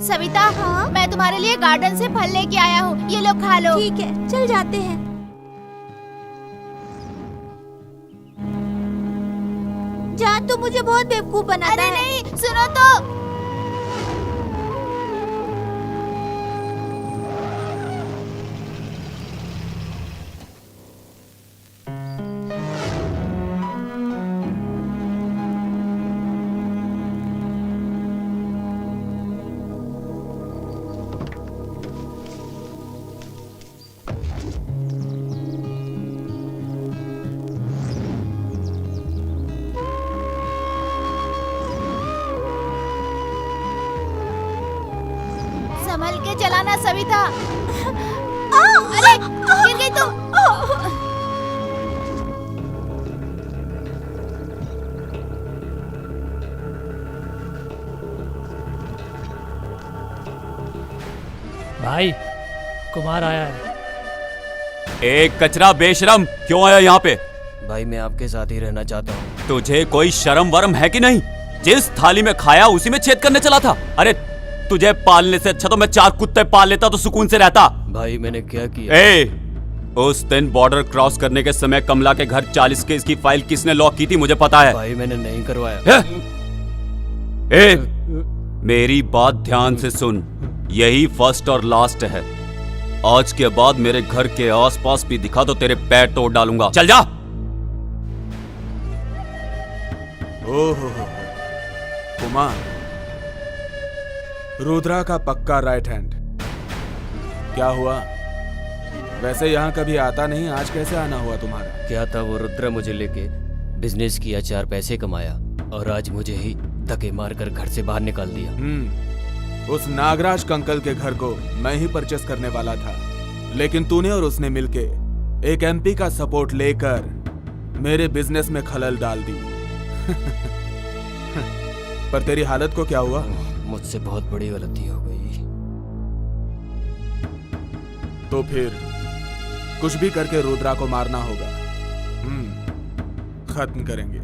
सविता, हाँ? मैं तुम्हारे लिए गार्डन से फल लेके आया हूँ, ये लो खा लो। ठीक है, चल जाते हैं। जान तो मुझे बहुत बेवकूफ बनाता है। अरे नहीं, सुनो तो। संभल के चलाना सविता। अरे गिर गई तुम। भाई कुमार आया है। एक कचरा बेशरम, क्यों आया यहाँ पे? भाई मैं आपके साथ ही रहना चाहता हूँ। तुझे कोई शर्म वरम है कि नहीं? जिस थाली में खाया उसी में छेद करने चला था। अरे तुझे पालने से अच्छा तो मैं 4 कुत्ते पाल लेता तो सुकून से रहता। भाई मैंने क्या किया? उस दिन बॉर्डर क्रॉस करने के समय कमला के घर 40 केस की फाइल किसने लॉक की थी मुझे पता है। भाई मैंने नहीं करवाया। मेरी बात ध्यान से सुन, यही फर्स्ट और लास्ट है। आज के बाद मेरे घर के आसपास भी दिखा तो तेरे पैर तोड़ डालूंगा। चल जा। ओहो कुमार, रुद्रा का पक्का राइट हैंड। क्या हुआ? वैसे यहाँ कभी आता नहीं, आज कैसे आना हुआ तुम्हारा? क्या था, वो रुद्रा मुझे लेके बिजनेस किया, 4 पैसे कमाया और आज मुझे ही धक्के मारकर घर से बाहर निकाल दिया। उस नागराज कंकल के घर को मैं ही परचेस करने वाला था, लेकिन तूने और उसने मिलके एक एमपी का सपोर्ट लेकर मेरे बिजनेस में खलल डाल दी। पर तेरी हालत को क्या हुआ? मुझसे बहुत बड़ी गलती हो गई। तो फिर कुछ भी करके रुद्रा को मारना होगा। खत्म करेंगे।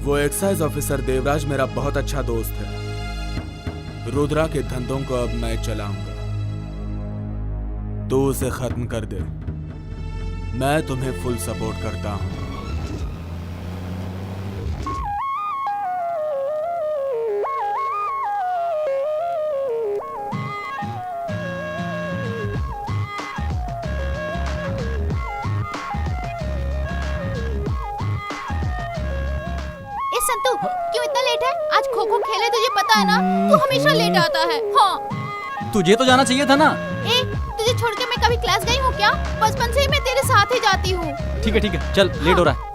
वो एक्साइज ऑफिसर देवराज मेरा बहुत अच्छा दोस्त है। रुद्रा के धंधों को अब मैं चलाऊंगा। तू उसे खत्म कर दे, मैं तुम्हें फुल सपोर्ट करता हूं। संतु, क्यों इतना लेट है? आज खो खो खेले, तुझे पता है ना? तू हमेशा लेट आता है। हाँ। तुझे तो जाना चाहिए था ना। तुझे छोड़ के मैं कभी क्लास गई हूँ क्या? बचपन से ही मैं तेरे साथ ही जाती हूँ। ठीक है, चल लेट हो रहा है।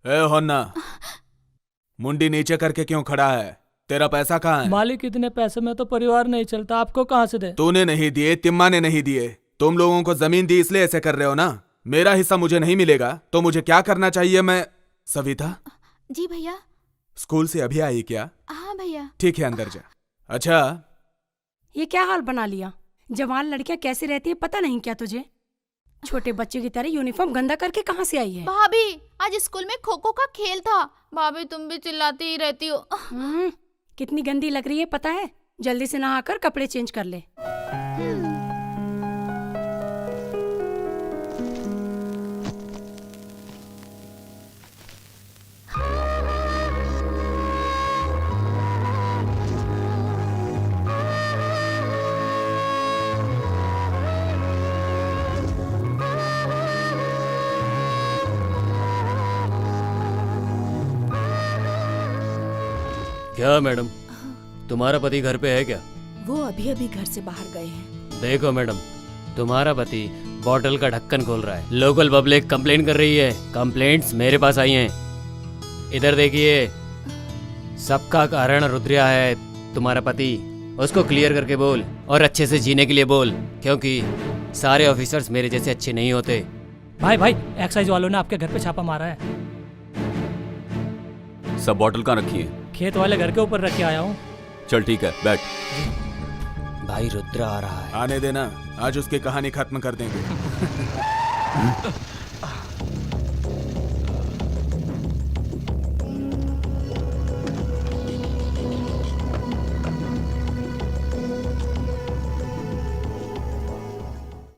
ए होन्ना, मुंडी नीचे करके क्यों खड़ा है? तेरा पैसा कहाँ है? मालिक, इतने पैसे में तो परिवार नहीं चलता, आपको कहाँ से दे? तूने नहीं दिए, तिम्मा ने नहीं दिए। तुम लोगों को जमीन दी इसलिए ऐसे कर रहे हो ना। मेरा हिस्सा मुझे नहीं मिलेगा तो मुझे क्या करना चाहिए? मैं सविता। जी भैया। स्कूल से अभी आई क्या? हाँ भैया। ठीक है, अंदर जा। अच्छा, ये क्या हाल बना लिया? जवान लड़कियां कैसे रहती है पता नहीं क्या तुझे? छोटे बच्चे की तरह यूनिफॉर्म गंदा करके कहाँ से आई है? भाभी, आज स्कूल में खो खो का खेल था। भाभी तुम भी चिल्लाती ही रहती हो। कितनी गंदी लग रही है पता है? जल्दी से नहाकर कपड़े चेंज कर ले। क्या मैडम, तुम्हारा पति घर पे है क्या? वो अभी अभी घर से बाहर गए हैं। देखो मैडम, तुम्हारा पति बॉटल का ढक्कन खोल रहा है। लोकल पब्लिक कंप्लेंट कर रही है। कंप्लेंट्स मेरे पास आई हैं। इधर देखिए, सबका कारण रुद्रिया है, तुम्हारा पति। उसको क्लियर करके बोल और अच्छे से जीने के लिए बोल, क्योंकि सारे ऑफिसर्स मेरे जैसे अच्छे नहीं होते। भाई एक्साइज वालों ने आपके घर पे छापा मारा है। सब बॉटल कहाँ रखी है? खेत वाले घर के ऊपर रख के आया हूँ। चल ठीक है, बैठ। भाई रुद्र आ रहा है। आने देना, आज उसकी कहानी खत्म कर देंगे।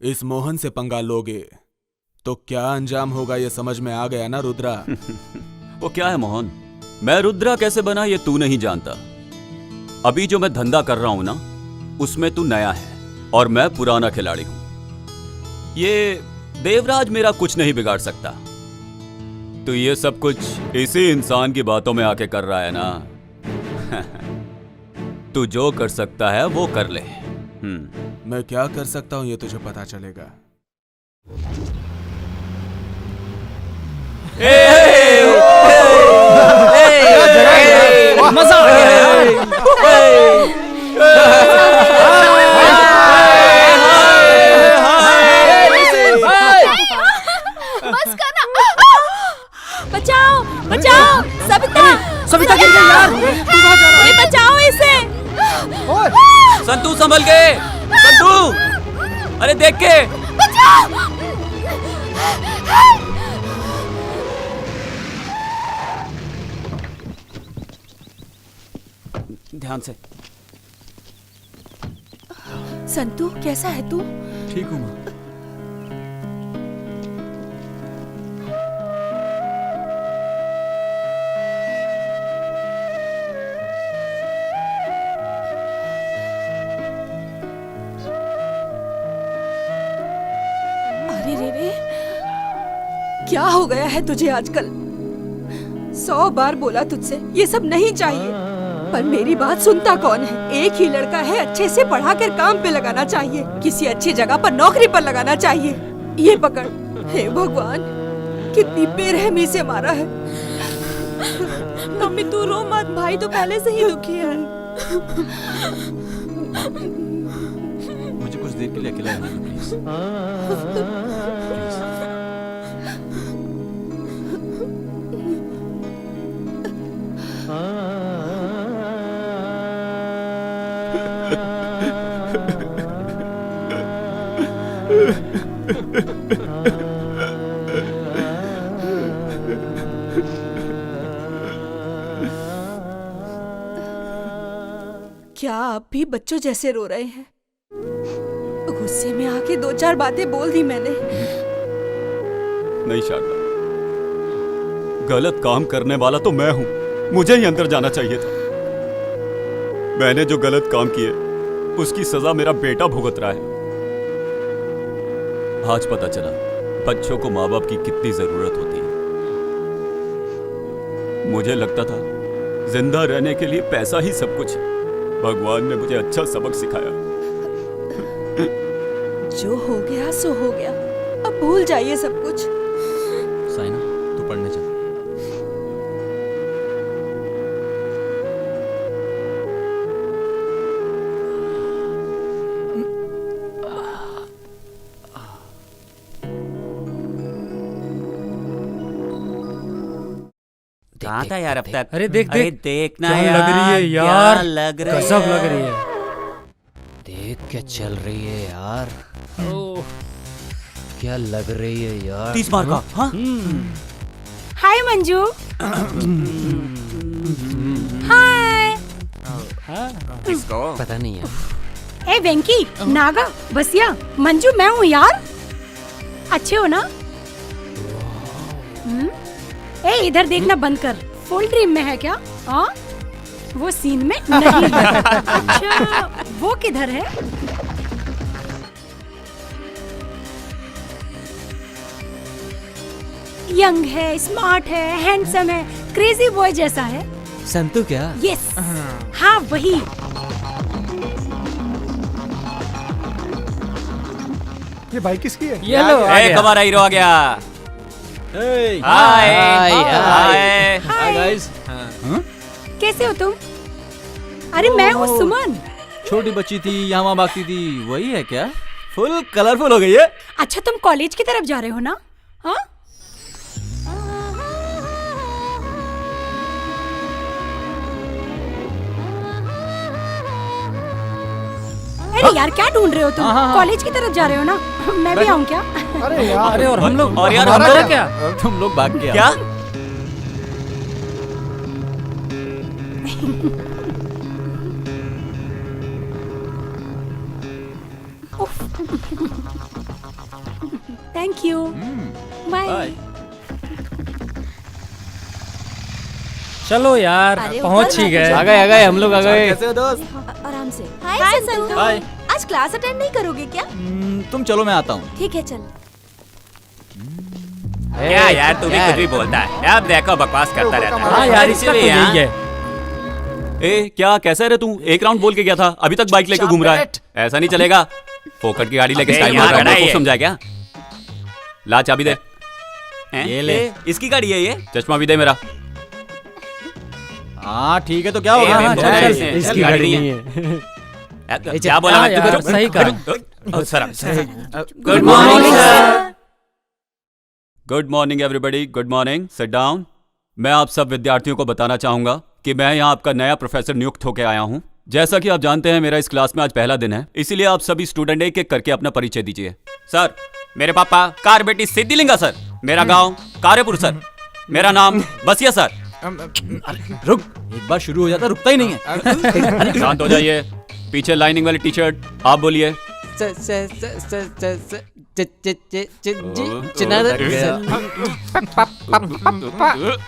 इस मोहन से पंगा लोगे तो क्या अंजाम होगा, ये समझ में आ गया ना रुद्रा? वो क्या है मोहन, मैं रुद्रा कैसे बना ये तू नहीं जानता। अभी जो मैं धंधा कर रहा हूं ना, उसमें तू नया है और मैं पुराना खिलाड़ी हूं। ये देवराज मेरा कुछ नहीं बिगाड़ सकता। तो ये सब कुछ इसी इंसान की बातों में आके कर रहा है ना। तू जो कर सकता है वो कर ले। मैं क्या कर सकता हूं ये तुझे पता चलेगा। मजा आ गया यार। बस करना। बचाओ बचाओ, सविता गिर गई यार। तू कहाँ जा रहा है? बचाओ इसे। संतू संभल के, संतू, अरे देख के। ध्यान से। संतू कैसा है तू? ठीक हूँ माँ। अरे रे, क्या हो गया है तुझे आजकल? 100 बार बोला तुझसे ये सब नहीं चाहिए, पर मेरी बात सुनता कौन है? एक ही लड़का है, अच्छे से पढ़ा कर काम पे लगाना चाहिए, किसी अच्छी जगह पर नौकरी पर लगाना चाहिए। ये पकड़। हे भगवान, कितनी बेरहमी से मारा है। मम्मी तू रो मत, भाई तो पहले से ही दुखी है। मुझे कुछ देर के लिए अकेला रहना दो, प्लीज। क्या आप भी बच्चों जैसे रो रहे हैं? गुस्से में आके 2-4 बातें बोल दी मैंने। नहीं शारदा, गलत काम करने वाला तो मैं हूं, मुझे ही अंदर जाना चाहिए था। मैंने जो गलत काम किए उसकी सजा मेरा बेटा भुगत रहा है। आज पता चला बच्चों को माँ बाप की कितनी जरूरत होती है। मुझे लगता था जिंदा रहने के लिए पैसा ही सब कुछ है। भगवान ने मुझे अच्छा सबक सिखाया। जो हो गया सो हो गया, अब भूल जाइए सब कुछ। साइना, तू पढ़ने जा। कहाँ था यार अब तक? अरे देख अरे देख, देखना क्या यार, लग रही है क्या यार, लग रही गजब है। लग रही है। देख क्या चल रही है यार, क्या लग रही है यार। 30 मार्क का। हाँ? हाय मंजू। हाय। किसको? पता नहीं है। ए वेंकी, नागा, बसिया, मंजू मैं हूँ यार। अच्छे हो ना? ए इधर देखना बंद कर, फुल ड्रीम में है क्या? हाँ, वो सीन में नहीं है। अच्छा, वो किधर है? यंग है, स्मार्ट है, हैंडसम है, क्रेजी बॉय जैसा है। संतू क्या? यस, हाँ वही। ये बाइक किसकी है? ये लो आ ए, गया। हमारा हीरो आ गया। हाय हाय हाय हाय गाइस। कैसे हो तुम? अरे मैं हूँ सुमन। छोटी बच्ची थी यहाँ वहाँ भागती थी, वही है क्या? फुल कलरफुल हो गई है। अच्छा तुम कॉलेज की तरफ जा रहे हो ना? हाँ? अरे यार क्या ढूंढ रहे हो तुम? कॉलेज की तरफ जा रहे हो ना? मैं भी आऊँ क्या? अरे यार, अरे और हम लोग और यार हमारा हमारा क्या? तुम लोग भाग गया क्या? Thank you. बाय। चलो यार, अरे पहुंच ही गए। आ गए हम लोग आ गए। कैसे हो दोस्त? आराम से। हाय संतू। हाय। आज क्लास अटेंड नहीं करोगे क्या? तुम चलो मैं आता हूँ। ठीक है चल। क्या यार तू भी कुछ भी बोलता है। अब देखो बकवास करता रहता है। हाँ यार, इसका तो यही है। ए क्या कैसा है रे तू? एक राउंड बोल के गया था, अभी तक बाइक लेके घूम रहा है। ऐसा नहीं चलेगा। फोकट की गाड़ी लेके स्टाइल मार रहा है, समझा क्या? ला चाबी दे। ये ले। इसकी गाड़ी है ये। चश्मा भी दे मेरा। हाँ ठीक है, तो क्या हो ए, गया? मैं बोल रहा चल, है, इसकी गाड़ी गाड़ी नहीं नहीं है। है। क्या बोला हाँ मैं? यार, चुप, सही कहा। Good morning sir. Good morning everybody, good morning. Sit down. मैं आप सब विद्यार्थियों को बताना चाहूंगा कि मैं यहाँ आपका नया प्रोफेसर नियुक्त होकर आया हूँ। जैसा कि आप जानते हैं मेरा इस क्लास में आज पहला दिन है, इसीलिए आप सभी स्टूडेंट एक एक करके अपना परिचय दीजिए। सर, मेरे पापा कारबेटी सिद्धिलिंगा सर। मेरा गांव कार्यपुर सर। मेरा नाम बसिया सर। रुक, एक बार शुरू हो जाता रुकता ही नहीं है। शांत हो जाइए। पीछे लाइनिंग वाली टी शर्ट, आप बोलिए।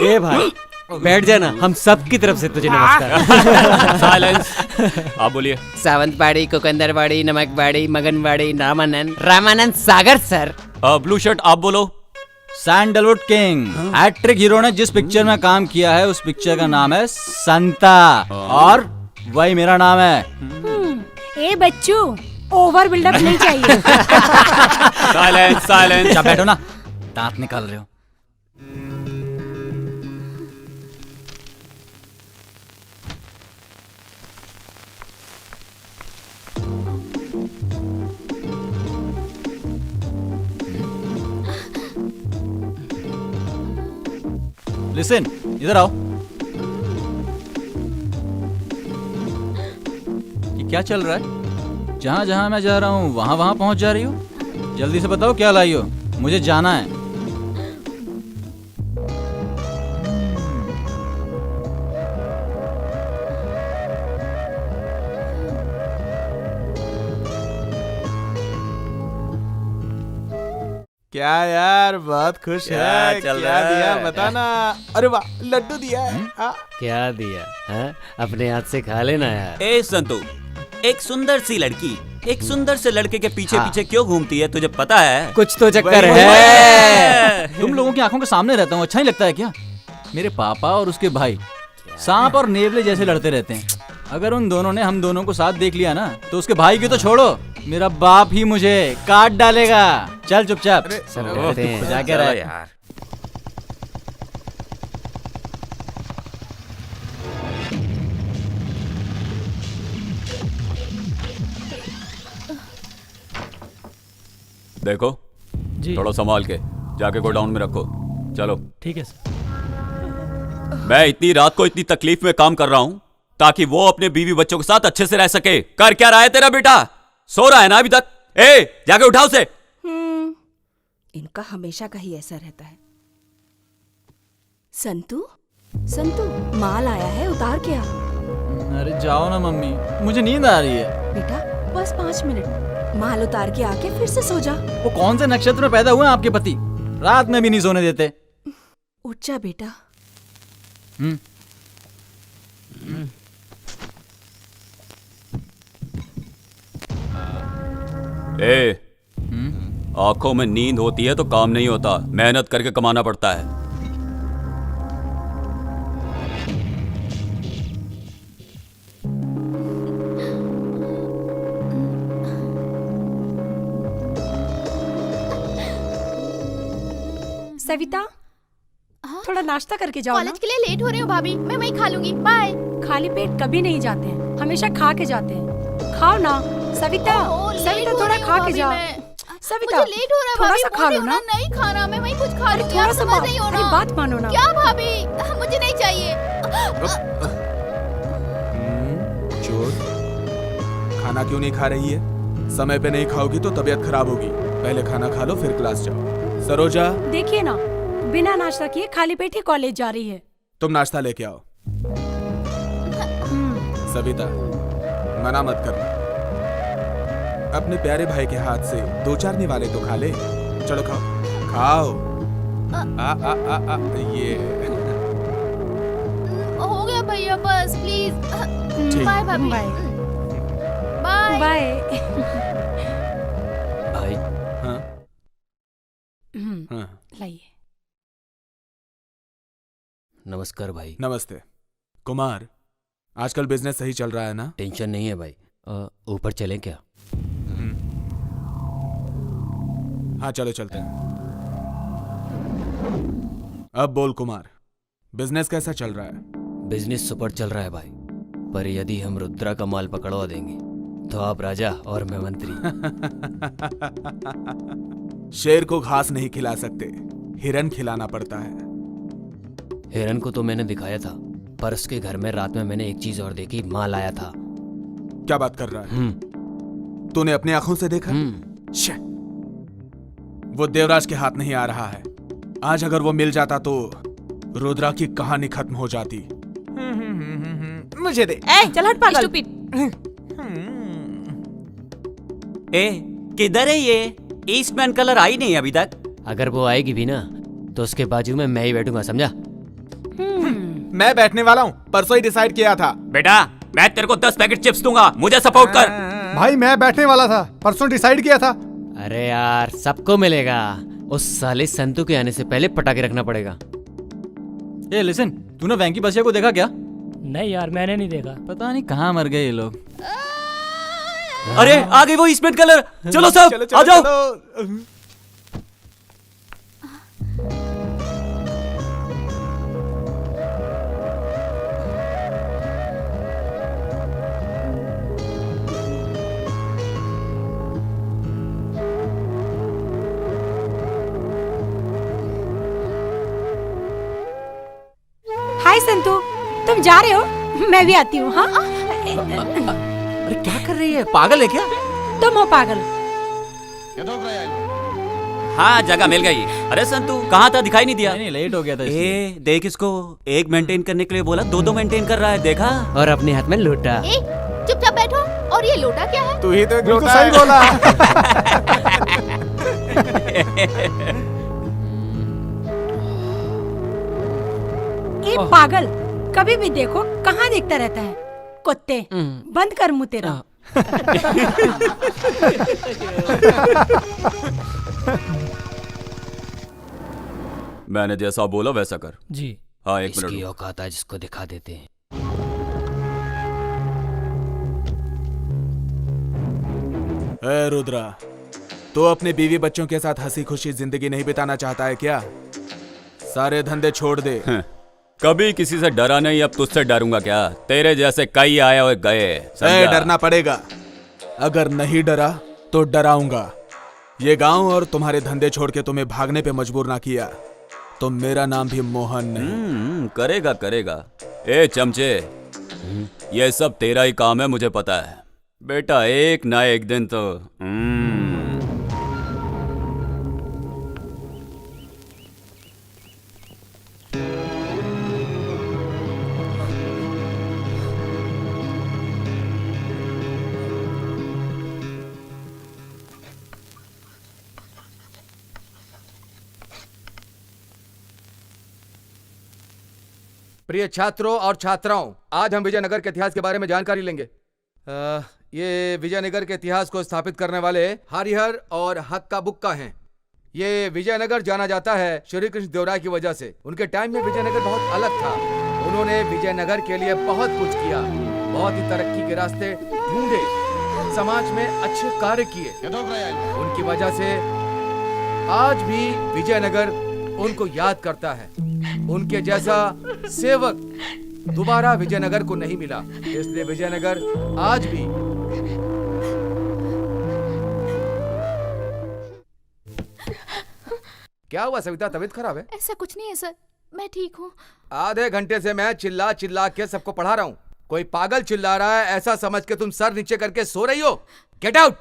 ए भाई बैठ जाना, हम सब की तरफ से तुझे नमस्कार। साइलेंस। आप बोलिए। Sawantwadi, कोकंदरवाड़ी, नमकवाड़ी, मगनवाड़ी, Ramanand Sagar sir. Blue shirt आप बोलो। Sandalwood king. हैट्रिक हीरो ने जिस पिक्चर में काम किया है उस पिक्चर का नाम है संता, और वही मेरा नाम है। ए बच्चू, ओवर बिल्डअप नहीं चाहिए। Silence silence. अच्छा बैठो ना, दांत निकाल रहे हो। लिसन, इधर आओ। ये क्या चल रहा है? जहां जहां मैं जा रहा हूँ वहां वहां पहुंच जा रही हो। जल्दी से बताओ क्या लाई हो, मुझे जाना है। क्या यार, बहुत खुश क्या है। चल क्या रहा है? दिया बताना। अरे वाह, लड्डू दिया है। क्या दिया? हाँ? अपने हाथ से खा लेना यार। ए संतू, एक सुंदर सी लड़की एक सुंदर से लड़के के पीछे पीछे क्यों घूमती है, तुझे पता है? कुछ तो चक्कर वही- है। तुम लोगों की आंखों के सामने रहता हूँ, अच्छा नहीं लगता है क्या? मेरे पापा और उसके भाई सांप और नेवले जैसे लड़ते रहते हैं। अगर उन दोनों ने हम दोनों को साथ देख लिया ना, तो उसके भाई की तो छोड़ो, मेरा बाप ही मुझे काट डालेगा। चल चुपचाप करते हैं। जाके रह। यार देखो, जी थोड़ा संभाल के जाके गोडाउन में रखो। चलो। ठीक है सर। मैं इतनी रात को इतनी तकलीफ में काम कर रहा हूं ताकि वो अपने बीवी बच्चों के साथ अच्छे से रह सके। कर क्या रहा है तेरा बेटा? सो रहा है ना अभी तक? ए जाके उठाओ उसे। इनका हमेशा का ही ऐसा रहता है। संतू, संतू, माल आया है, उतार के आ। अरे जाओ ना मम्मी, मुझे नींद आ रही है। बेटा बस 5 मिनट, माल उतार के आके फिर से सो जा। वो कौन से नक्षत्र में पैदा हुए हैं आपके पति? रात में भी नहीं सोने देते। उठ जा बेटा। ए आंखों में नींद होती है तो काम नहीं होता, मेहनत करके कमाना पड़ता है। सविता, हाँ? थोड़ा नाश्ता करके जाओ ना। कॉलेज के लिए लेट हो रही हूँ भाभी, मैं वहीं खा लूंगी। बाय। खाली पेट कभी नहीं जाते हैं, हमेशा खा के जाते हैं। खाओ ना सविता, ओह, लेट सविता हो थोड़ा रही हूँ खा के भाभी जाओ। मैं। सविता मुझे लेट हो रहा है थोड़ा भाभी, सा खा लो मुझे ना। नहीं खाना, मैं वहीं कुछ खा लूंगी। थोड़ा आप सा समझ नहीं हो अरे ना। बात मानो ना। क्या भाभी, मुझे नहीं चाहिए। चोर, खाना क्यों नहीं खा रही है? समय पे नहीं खाओगी तो तबीयत खराब होगी। पहले खाना खा लो फिर क्लास जाओ। सरोजा, देखिए ना, बिना नाश्ता किए खाली पेट ही कॉलेज जा रही है। तुम नाश्ता लेके आओ। सविता, मना मत करना। अपने प्यारे भाई के हाथ से 2-4 निवाले तो खा ले। चलो खाओ खाओ। ये हो गया भैया, बस प्लीज। ठीक। बाय भाभी। Bye bye. बाय। भाई हाँ हाँ, लाइए। नमस्कार भाई। नमस्ते। कुमार, आजकल बिजनेस सही चल रहा है ना? टेंशन नहीं है भाई। ऊपर चलें क्या? हाँ चलो चलते हैं। अब बोल कुमार, बिजनेस कैसा चल रहा है? बिजनेस सुपर चल रहा है भाई, पर यदि हम रुद्रा का माल पकड़वा देंगे तो आप राजा और मैं मंत्री। शेर को घास नहीं खिला सकते, हिरन खिलाना पड़ता है। हिरन को तो मैंने दिखाया था, पर उसके घर में रात में मैंने एक चीज और देखी, माल आया था। क्या बात कर रहा है? तूने अपनी आंखों से देखा? शे, वो देवराज के हाथ नहीं आ रहा है। आज अगर वो मिल जाता तो रुद्रा की कहानी खत्म हो जाती। मुझे दे। चल हट पागल। ए किधर है ये? ईस्टमैन कलर आई नहीं अभी तक। अगर वो आएगी भी ना तो उसके बाजू में मैं ही बैठूंगा, समझा? मैं बैठने वाला हूँ, परसों ही डिसाइड किया था। बेटा मैं तेरे को 10 पैकेट चिप्स दूंगा, मुझे सपोर्ट कर। भाई मैं बैठने वाला था, परसों डिसाइड किया था। अरे यार सबको मिलेगा, उस साले संतू के आने से पहले पटाखे रखना पड़ेगा। ए लिसन, तूने वैंकी बसिया को देखा क्या? नहीं यार, मैंने नहीं देखा। पता नहीं कहाँ मर गए ये लोग। अरे आ गई वो ईस्टमैन कलर। चलो सब आ जाओ। हाय संतू, तुम जा रहे हो? मैं भी आती हूँ। हाँ अरे क्या कर रही है, पागल है क्या? तुम हो पागल। हाँ जगह मिल गई। अरे संतू कहाँ था, दिखाई नहीं दिया। नहीं लेट हो गया था इसलिए। ए देख इसको, एक मेंटेन करने के लिए बोला 2-2 मेंटेन कर रहा है, देखा? और अपने हाथ में लोटा। ए, चुपचाप बैठो। और ये लोटा क्या है? तू ही तो एक बिल्कुल लोटा सही है। बोला। ए पागल, कभी भी देखो कहाँ देखता रहता है? कुत्ते, बंद कर मुंह तेरा। मैंने जैसा बोला वैसा कर। जी। हाँ 1 इसकी मिनट। औकात आज जिसको दिखा देते हैं। ए रुद्रा, तो अपने बीवी बच्चों के साथ हंसी खुशी जिंदगी नहीं बिताना चाहता है क्या? सारे धंधे छोड़ दे। कभी किसी से डरा नहीं, अब तुझसे डरूंगा क्या? तेरे जैसे कई आए और गए, समझा? डरना पड़ेगा। अगर नहीं डरा तो डराऊंगा। ये गांव और तुम्हारे धंधे छोड़ के तुम्हें भागने पे मजबूर ना किया तो मेरा नाम भी मोहन नहीं। करेगा करेगा। ए चमचे, ये सब तेरा ही काम है, मुझे पता है बेटा। एक ना एक दिन तो प्रिय छात्रों और छात्राओं, आज हम विजयनगर के इतिहास के बारे में जानकारी लेंगे। ये विजयनगर के इतिहास को स्थापित करने वाले हरिहर और हक्का बुक्का हैं। ये विजयनगर जाना जाता है श्री कृष्ण देवराय की वजह से। उनके टाइम में विजयनगर बहुत अलग था। उन्होंने विजयनगर के लिए बहुत कुछ किया, बहुत ही तरक्की के रास्ते ढूंढे, समाज में अच्छे कार्य किए। उनकी वजह से आज भी विजयनगर उनको याद करता है। उनके जैसा सेवक दोबारा विजयनगर को नहीं मिला, इसलिए विजयनगर आज भी क्या हुआ सविता, तबीयत खराब है? ऐसा कुछ नहीं है सर, मैं ठीक हूँ। आधे घंटे से मैं चिल्ला चिल्ला के सबको पढ़ा रहा हूँ। कोई पागल चिल्ला रहा है ऐसा समझ के तुम सर नीचे करके सो रही हो। Get out.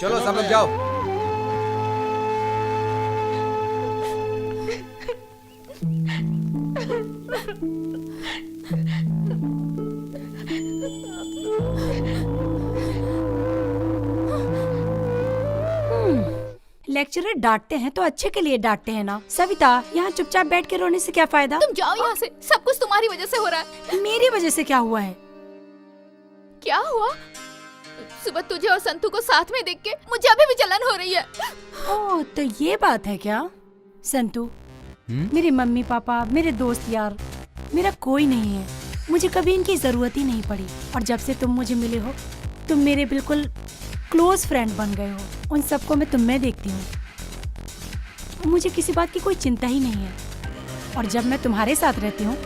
चलो सब लोग जाओ। लेक्चरर डांटते हैं तो अच्छे के लिए डांटते हैं ना। सविता, यहाँ चुपचाप बैठ के रोने से क्या फायदा? तुम जाओ यहाँ से, सब कुछ तुम्हारी वजह से हो रहा है। मेरी वजह से क्या हुआ है? क्या हुआ? सुबह तुझे और संतू को साथ में देख के मुझे अभी भी जलन हो रही है। ओह, तो ये बात है क्या? संतू, मेरे मम्मी पापा, मेरे दोस्त यार, मेरा कोई नहीं है। मुझे कभी इनकी जरूरत ही नहीं पड़ी, और जब से तुम मुझे मिले हो तुम मेरे बिल्कुल क्लोज फ्रेंड बन गए हो। उन सबको मैं तुम में देखती हूँ। मुझे किसी बात की कोई चिंता ही नहीं है, और जब मैं तुम्हारे साथ रहती हूँ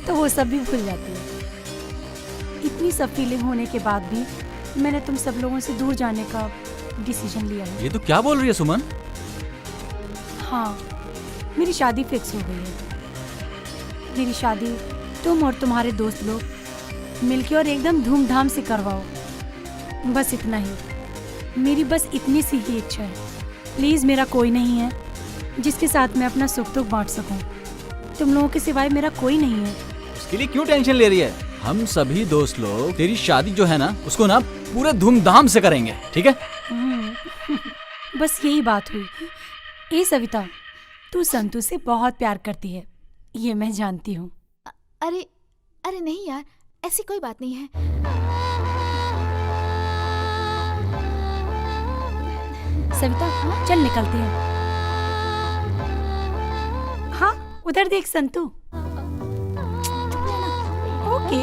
तो वो सब भी भूल जाती है। इतनी सब फीलिंग होने के बाद भी मैंने तुम सब लोगों से दूर जाने का डिसीजन लिया है। ये तो क्या बोल रही है सुमन? हाँ, मेरी शादी फिक्स हो गई है। मेरी शादी तुम और तुम्हारे दोस्त लोग मिलके और एकदम धूमधाम से करवाओ। बस इतना ही, मेरी बस इतनी सी ही इच्छा है। प्लीज, मेरा कोई नहीं है जिसके साथ मैं अपना सुख दुख बांट सकूं। तुम लोगों के सिवाय मेरा कोई नहीं है। उसके लिए क्यों टेंशन ले रही है? हम सभी दोस्त लोग तेरी शादी जो है ना उसको ना पूरे धूमधाम से करेंगे, ठीक है? बस यही बात हुई। ए सविता, तू संतू से बहुत प्यार करती है, ये मैं जानती हूँ। अरे नहीं यार, ऐसी कोई बात नहीं है। सविता, चल निकलते हैं। हाँ, उधर देख संतू। ओके।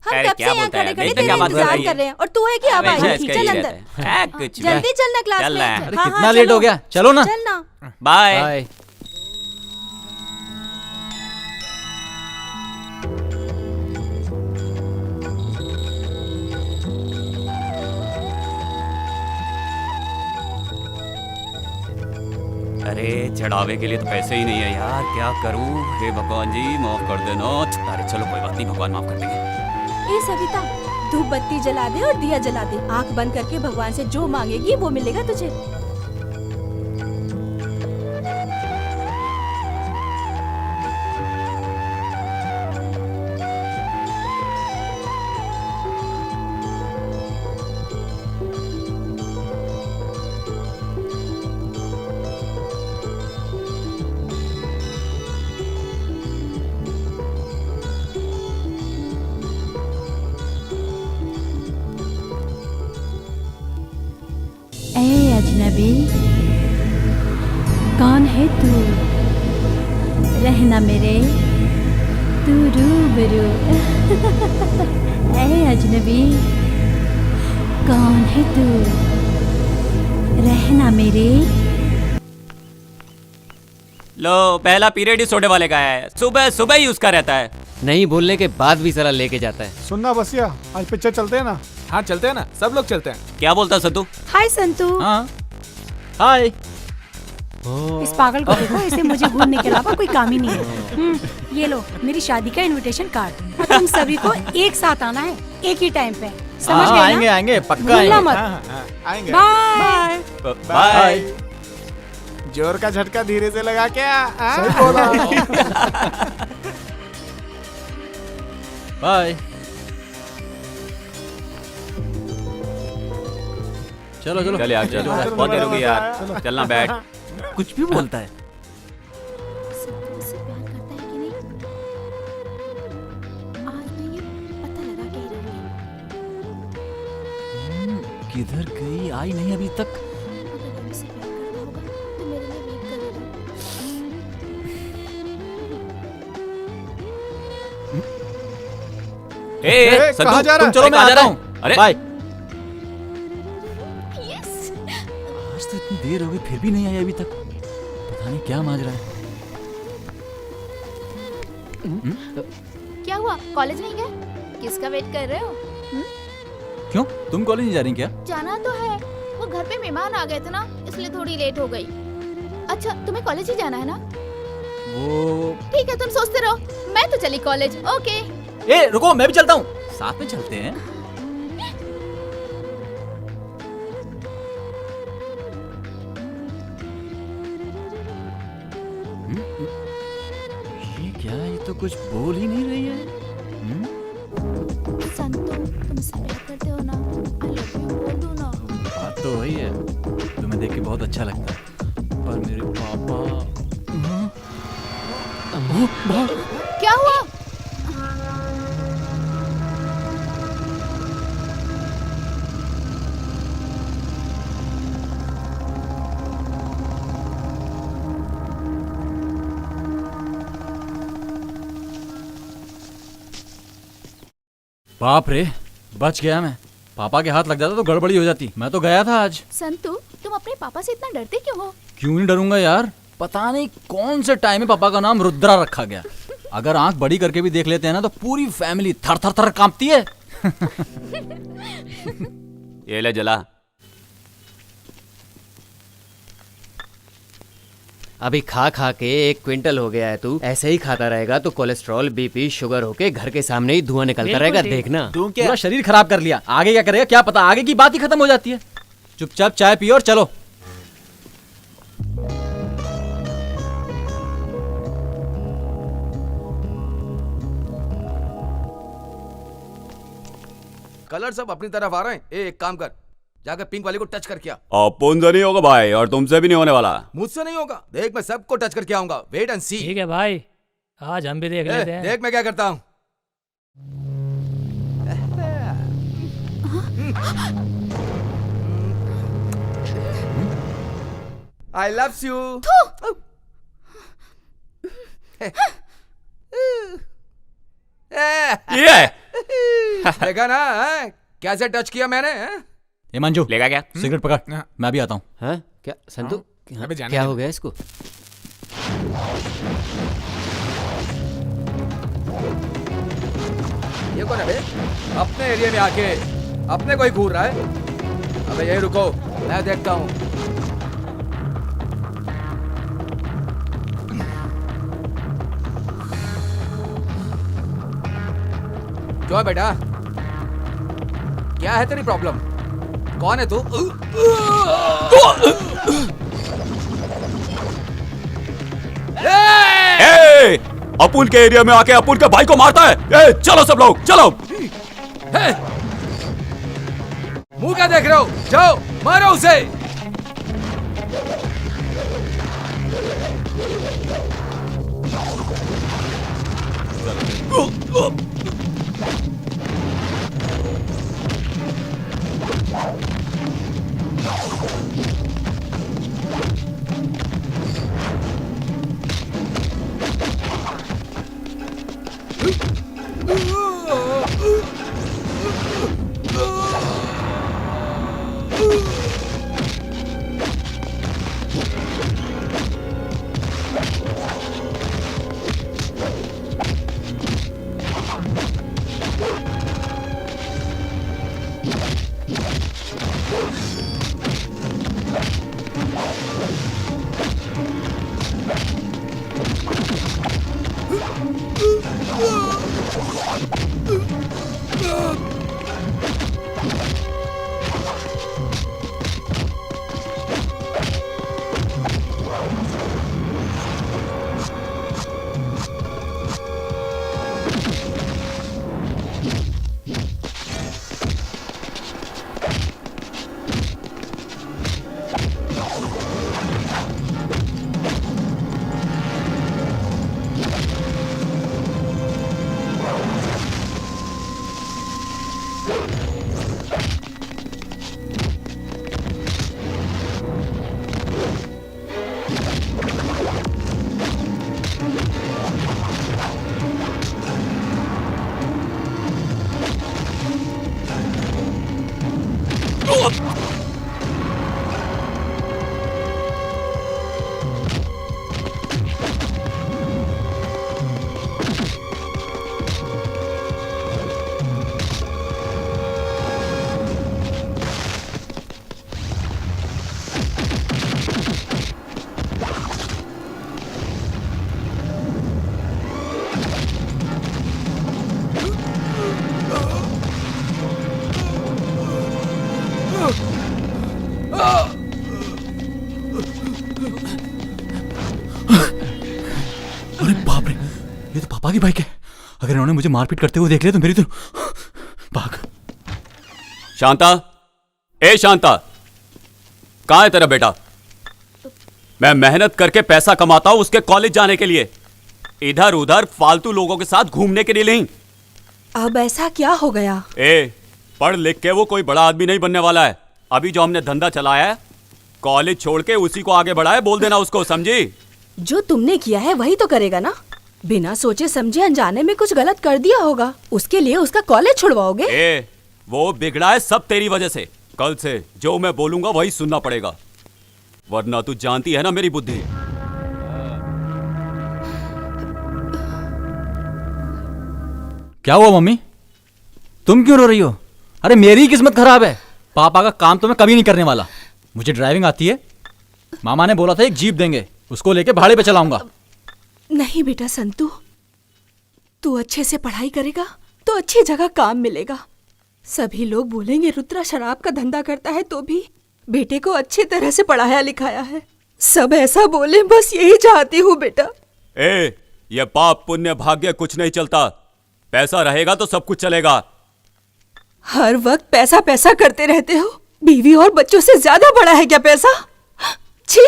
हम कब से यहाँ खड़े खड़े तेरा इंतजार कर रहे हैं और तू है कि अब आई थी। चल अंदर, जल्दी चलना क्लास में। अरे कितना लेट हो गया, चलो ना। चलना। बाय। अरे चढ़ावे के लिए तो पैसे ही नहीं है यार, क्या करूं? हे भगवान जी माफ कर देना। अरे चलो कोई बात नहीं, भगवान माफ कर देंगे। ए सविता, धूप बत्ती जला दे और दिया जला दे। आंख बंद करके भगवान से जो मांगेगी वो मिलेगा तुझे। अजनबी, कौन है तू? रहना मेरे तू रूबरू। ऐ अजनबी, कौन है तू? रहना मेरे। लो, पहला पीरियड ही सोडे वाले का है, सुबह सुबह ही उसका रहता है। नहीं बोलने के बाद भी साला लेके जाता है। सुनना बसिया, आज पिक्चर चलते हैं ना? हाँ चलते हैं ना, सब लोग चलते हैं। क्या बोलता संतू? हाय संतू। हाँ, हाय। इस पागल को देखो, इसे मुझे घूमने के अलावा कोई काम ही नहीं है। ये लो मेरी शादी का इनविटेशन कार्ड, और तुम सभी को एक साथ आना है, एक ही टाइम पे। समझ गए ना? आएंगे आएंगे, पक्का भूलना आएंगे। मत। आएंगे। बाय। बाय। जोर का झटका धीरे से लगा क्या? सही बोला। बाय। चलो चलो चल यार, चल बहुत देर हो गई यार, चलना बैठ। कुछ भी बोलता है। मुझसे प्यार करता है कि नहीं, आज मैं ये पता लगा के ही रहूंगी। किधर गई? आई नहीं अभी तक। अगर वो मुझसे प्यार करता होगा तो मेरे लिए वेट करेगा। संतू, कहाँ जा रहा तुम है? चलो, मैं कहाँ जा आता रहा हूँ। है? अरे बाय। यस। आज तो इतनी देर हो गई फिर भी नहीं आई अभी तक। पता नहीं क्या माजरा है। क्या हुआ, कॉलेज नहीं गए? किसका वेट कर रहे हो? क्यों, तुम कॉलेज नहीं जा रही क्या? जाना तो है, वो घर पे मेहमान आ गए थे ना, इसलिए थोड़ी लेट हो गई। अच्छा, तुम्हें कॉलेज ही जाना है ना? वो ठीक है, तुम सोचते रहो, मैं तो चली कॉलेज। ओके। ए रुको, मैं भी चलता हूँ। साथ में चलते हैं। ये क्या, ये तो कुछ बोल ही नहीं रही है। संतू, तुम इससे प्यार करते हो ना? आई लव यू बोल दो ना। बात तो वही है, तुम्हें देख के बहुत अच्छा लगता है, पर मेरे पापा। क्या हुआ? बाप रे, बच गया मैं। पापा के हाथ लग जाता तो गड़बड़ी हो जाती। मैं तो गया था आज। संतू, तुम अपने पापा से इतना डरते क्यों हो? क्यों नहीं डरूंगा यार, पता नहीं कौन से टाइम में पापा का नाम रुद्रा रखा गया। अगर आंख बड़ी करके भी देख लेते हैं ना तो पूरी फैमिली थर थर थर कांपती है। ये ले जला। अभी खा खा के 1 क्विंटल हो गया है तू। ऐसे ही खाता रहेगा तो कोलेस्ट्रॉल, बीपी, शुगर होके घर के सामने ही धुआं निकलता बिल्कुल रहेगा, ठीक। देखना। पूरा शरीर खराब कर लिया, आगे क्या करेगा क्या पता। आगे की बात ही खत्म हो जाती है। चुपचाप चाय पियो और चलो। कलर सब अपनी तरफ आ रहे हैं। एक काम कर, जाकर पिंक वाले को टच करके आ। अपन से नहीं होगा भाई, और तुमसे भी नहीं होने वाला। मुझसे नहीं होगा, देख मैं सबको टच करके आऊंगा। वेट एंड सी। ठीक है भाई, आज हम भी देख लेते हैं। देख मैं क्या करता हूँ। I love you. ये देखा ना, कैसे टच किया मैंने? ए मंजू, लेगा क्या? सिगरेट पकड़, मैं भी आता हूँ। हाँ क्या संतु, अबे जाने क्या दे। हो गया इसको? ये कौन है बे? अपने एरिया में आके अपने को ही घूर रहा है। अबे यही रुको, मैं देखता हूँ। क्यों बेटा, क्या है तेरी प्रॉब्लम? कौन है तू? ए, अपुन के एरिया में आके अपुन के भाई को मारता है। ए, चलो सब लोग चलो। मुंह क्या देख रहे हो? जाओ मारो उसे। ये तो पापा की बाइक है। अगर इन्होंने मुझे मारपीट करते हुए देख लिया तो मेरी तो भाग। शांता, ए शांता, कहाँ है तेरा बेटा? मैं मेहनत करके पैसा कमाता हूं उसके कॉलेज जाने के लिए, इधर उधर फालतू लोगों के साथ घूमने के लिए नहीं। अब ऐसा क्या हो गया? ए, पढ़ लिख के वो कोई बड़ा आदमी नहीं बनने वाला है। अभी जो हमने धंधा चलाया है, कॉलेज छोड़ के उसी को आगे बढ़ाए, बोल देना उसको, समझी? जो तुमने किया है वही तो करेगा ना। बिना सोचे समझे अनजाने में कुछ गलत कर दिया होगा, उसके लिए उसका कॉलेज छुड़वाओगे? ए, वो बिगड़ा है सब तेरी वजह से। कल से जो मैं बोलूंगा वही सुनना पड़ेगा, वरना तू जानती है ना मेरी बुद्धि। क्या हुआ मम्मी, तुम क्यों रो रही हो? अरे मेरी ही किस्मत खराब है। पापा का काम तो मैं कभी नहीं करने वाला। मुझे ड्राइविंग आती है, मामा ने बोला था एक जीप देंगे, उसको लेके भाड़े पे चलाऊंगा। नहीं बेटा संतू, तू अच्छे से पढ़ाई करेगा तो अच्छी जगह काम मिलेगा। सभी लोग बोलेंगे रुद्रा शराब का धंधा करता है, तो भी बेटे को अच्छी तरह से पढ़ाया लिखाया है। सब ऐसा बोले, बस यही चाहती हूँ बेटा। ए, ये पाप पुण्य भाग्य कुछ नहीं चलता, पैसा रहेगा तो सब कुछ चलेगा। हर वक्त पैसा पैसा करते रहते हो। बीवी और बच्चों से ज्यादा बड़ा है क्या पैसा? छी!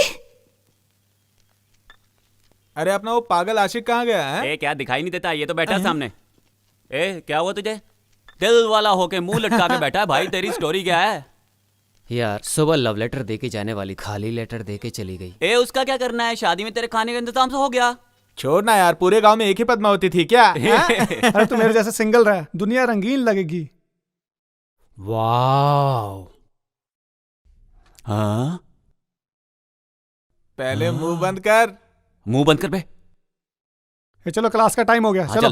अरे अपना वो पागल आशिक कहाँ गया है? ए, क्या दिखाई नहीं देता? ये तो बैठा है सामने। ए, क्या हुआ तुझे? दिल वाला होके मुंह लटका के बैठा है। भाई तेरी स्टोरी क्या है? यार सुबह लव लेटर देके जाने वाली, खाली लेटर देके चली गई। ए, उसका क्या करना है? शादी में तेरे खाने का इंतजाम तो हो गया। छोड़ना यार, पूरे गांव में एक ही पद्मावती थी क्या? अरे तू मेरे जैसे सिंगल रह, दुनिया रंगीन लगेगी। वाह, हाँ? पहले मुंह बंद कर। मुंह बंद कर बे। ये चलो क्लास का टाइम हो गया, चलो।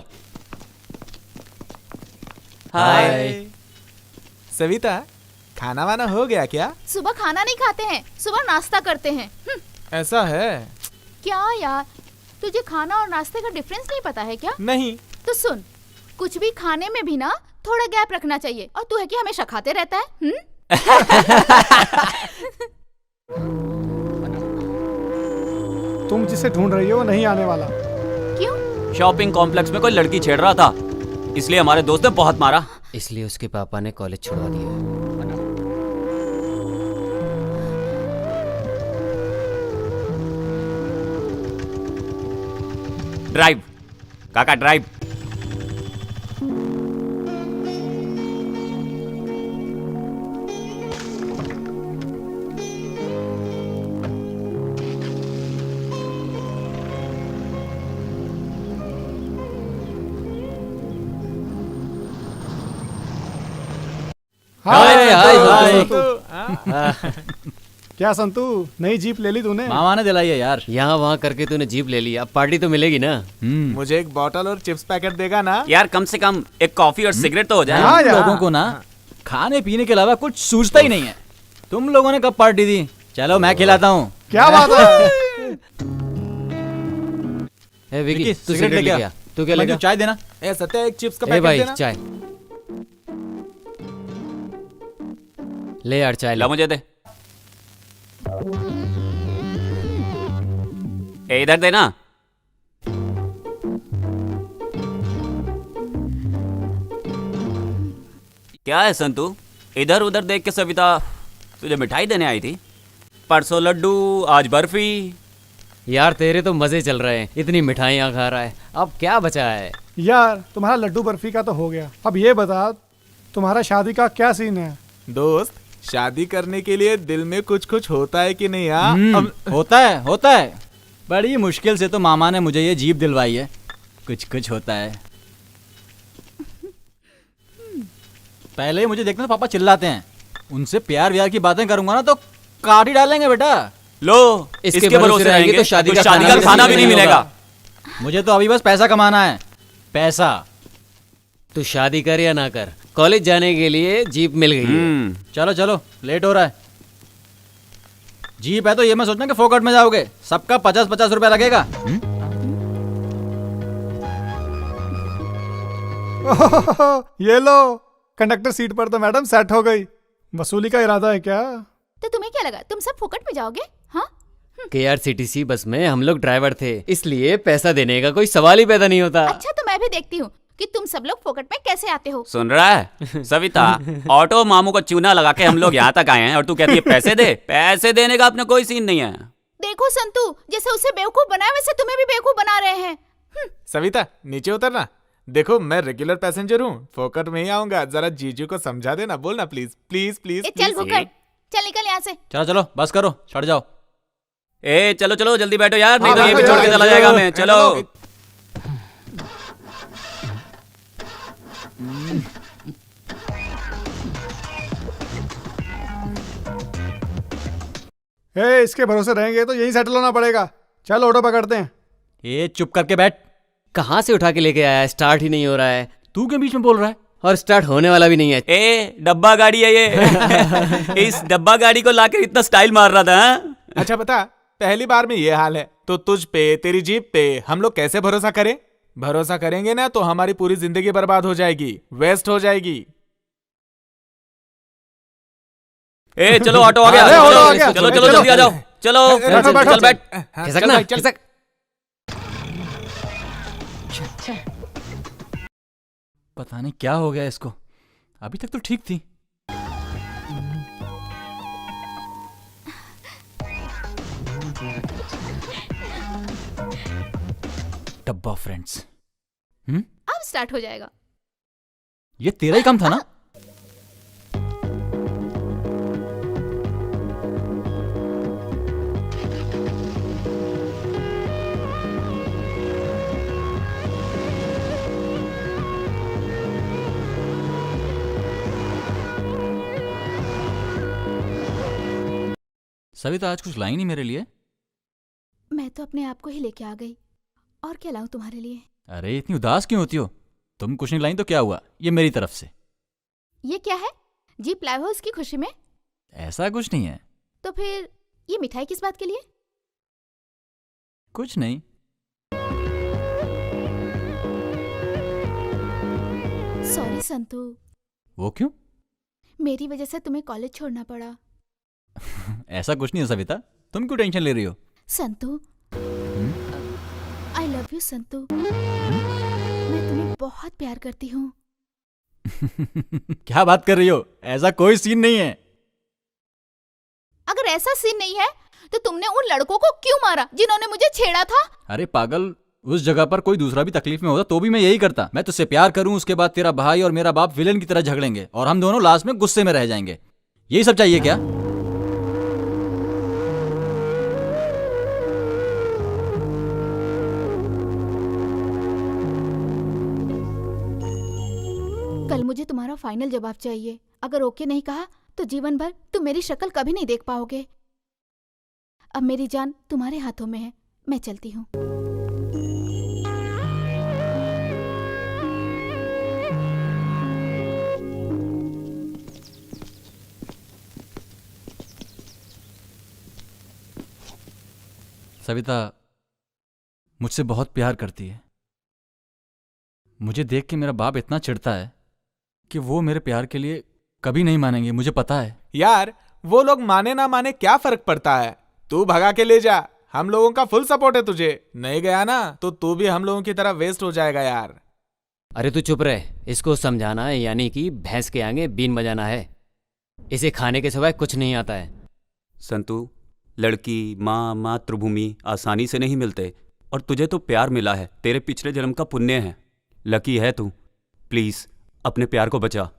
हाय। सविता, खाना वाना हो गया क्या? सुबह खाना नहीं खाते हैं, सुबह नाश्ता करते हैं। ऐसा है क्या यार, तुझे खाना और नाश्ते का डिफरेंस नहीं पता है क्या? नहीं। तो सुन, कुछ भी खाने में भी ना थोड़ा गैप रखना चाहिए। और तू है कि हमेशा खाते रहता है। तुम जिसे ढूंढ रही हो वो नहीं आने वाला। क्यों? शॉपिंग कॉम्प्लेक्स में कोई लड़की छेड़ रहा था, इसलिए हमारे दोस्त ने बहुत मारा। इसलिए उसके पापा ने कॉलेज छुड़वा दिया। ड्राइव काका, ड्राइव। हाय हाय, हाय। क्या संतू, नई जीप ले ली तूने? मामा ने दिलाई है यार। यहाँ वहाँ करके तूने जीप ले ली, अब पार्टी तो मिलेगी ना। मुझे एक बॉटल और चिप्स पैकेट देगा ना? यार कम से कम एक कॉफी और सिगरेट तो हो जाए। हाँ तुम यार। लोगों को ना खाने पीने के अलावा कुछ सूझता ही नहीं है। तुम लोगों ने कब पार्टी दी? चलो मैं खिलाता हूँ। क्या बात है? ए विकी, विकी, तू सिगरेट सिगरेट लेके लेके आ। आ। तू क्या लेगा? चाय देना। ए सत्या, एक चिप्स का ए पैकेट भाई देना। चाय ले यार, चाय ला ले। मुझे दे। ए, इधर देना। क्या है संतू, इधर उधर देख के सविता तुझे मिठाई देने आई थी? परसों लड्डू, आज बर्फी। यार तेरे तो मजे चल रहे हैं, इतनी मिठाइयाँ खा रहा है, अब क्या बचा है? यार तुम्हारा लड्डू बर्फी का तो हो गया, अब ये बता तुम्हारा शादी का क्या सीन है? दोस्त, शादी करने के लिए दिल में कुछ कुछ होता है कि नहीं? अब होता है। बड़ी मुश्किल से तो मामा ने मुझे ये जीप दिलवाई है। कुछ कुछ होता है। पहले ही मुझे देखना तो पापा चिल्लाते हैं। उनसे प्यार व्यार की बातें करूंगा ना तो काट ही डालेंगे बेटा। लो, इसके भरोसे रहेंगे तो शादी का खाना भी नहीं मिलेगा। मुझे तो अभी बस पैसा कमाना है, पैसा। तू शादी कर या ना कर, कॉलेज जाने के लिए जीप मिल गई है। चलो चलो, लेट हो रहा है। जीप है तो ये मैं सोचना कि फोकट में जाओगे, सबका 50-50 रुपया लगेगा। ये लो, कंडक्टर सीट पर तो मैडम सेट हो गई। वसूली का इरादा है क्या? तो तुम्हें क्या लगा तुम सब फुकट में जाओगे? हाँ, KRCTC बस में हम लोग ड्राइवर थे, इसलिए पैसा देने का कोई सवाल ही पैदा नहीं होता। अच्छा तो मैं भी देखती हूँ कि तुम सब लोग फोकट में कैसे आते हो। सुन रहा है सविता, ऑटो मामू को चूना लगा के हम लोग यहाँ तक आए हैं और तू कहती है पैसे दे। पैसे देने का अपने कोई सीन नहीं है। देखो संतू, जैसे उसे बेवकूफ बनाया वैसे तुम्हें भी बेवकूफ बना रहे हैं। सविता नीचे उतरना। देखो मैं रेगुलर पैसेंजर हूँ, फोकट में ही आऊंगा। जरा जीजू को समझा देना, बोलना प्लीज प्लीज प्लीज। चल भुक्कड़, चल निकल यहाँ से। चलो चलो बस करो, चढ़ जाओ। ए चलो चलो जल्दी बैठो यार, नहीं तो ये भी छोड़ के चला जाएगा हमें। चलो इसके भरोसे रहेंगे तो यही सेटल होना पड़ेगा। चल ऑटो पकड़ते हैं। ए चुप करके बैठ। कहाँ से उठा के लेके आया है? स्टार्ट ही नहीं हो रहा है। तू के बीच में बोल रहा है? और स्टार्ट होने वाला भी नहीं है। ए डब्बा गाड़ी है ये। इस डब्बा गाड़ी को लाकर इतना स्टाइल मार रहा था। अच्छा बता, पहली बार में ये हाल है तो तुझ पे, तेरी जीप पे हम लोग कैसे भरोसा करें? भरोसा करेंगे ना तो हमारी पूरी जिंदगी बर्बाद हो जाएगी, वेस्ट हो जाएगी। ए चलो ऑटो आ गया। चलो चलो जल्दी आ जाओ। चलो चल बैठ। खिसक ना, खिसक। पता नहीं क्या हो गया इसको, अभी तक तो ठीक थी। डब्बा फ्रेंड्स। अब स्टार्ट हो जाएगा। ये तेरा ही काम था ना? सविता आज कुछ लाई नहीं मेरे लिए? मैं तो अपने आप को ही लेके आ गई, और क्या लाऊं तुम्हारे लिए? अरे इतनी उदास क्यों होती हो? तुम कुछ नहीं लाई तो क्या हुआ, ये मेरी तरफ से। ये क्या है? जीप लाए हो उसकी खुशी में? ऐसा कुछ नहीं है। तो फिर ये मिठाई किस बात के लिए? कुछ नहीं। सॉरी संतू। वो क्यों? मेरी वजह से तुम्हें कॉलेज छोड़ना पड़ा। ऐसा कुछ नहीं है सविता, तुम क्यों टेंशन ले रही हो? Santu, I love you Santu. मैं तुम्हें बहुत प्यार करती हूँ। क्या बात कर रही हो? ऐसा कोई सीन नहीं है। अगर ऐसा सीन नहीं है तो तुमने उन लड़कों को क्यों मारा जिन्होंने मुझे छेड़ा था? अरे पागल, उस जगह पर कोई दूसरा भी तकलीफ में होता तो भी मैं यही करता। मैं तुझसे प्यार करूं, उसके बाद तेरा भाई और मेरा बाप विलेन की तरह झगड़ेंगे और हम दोनों लास्ट में गुस्से में रह जाएंगे। यही सब चाहिए क्या? कल मुझे तुम्हारा फाइनल जवाब चाहिए। अगर ओके नहीं कहा तो जीवन भर तुम मेरी शक्ल कभी नहीं देख पाओगे। अब मेरी जान तुम्हारे हाथों में है, मैं चलती हूँ। सविता मुझसे बहुत प्यार करती है। मुझे देख के मेरा बाप इतना चिढ़ता है कि वो मेरे प्यार के लिए कभी नहीं मानेंगे, मुझे पता है। यार वो लोग माने ना माने क्या फर्क पड़ता है? तू भगा के ले जा, हम लोगों का फुल सपोर्ट है तुझे। नहीं गया ना तो तू भी हम लोगों की तरह वेस्ट हो जाएगा यार। अरे तू चुप रहे, इसको समझाना है यानी कि भैंस के आगे बीन बजाना है। इसे खाने के सिवाय कुछ नहीं आता है। संतू, लड़की, माँ, मातृभूमि आसानी से नहीं मिलते और तुझे तो प्यार मिला है, तेरे पिछले जन्म का पुण्य है। लकी है तू। प्लीज अपने प्यार को बचा।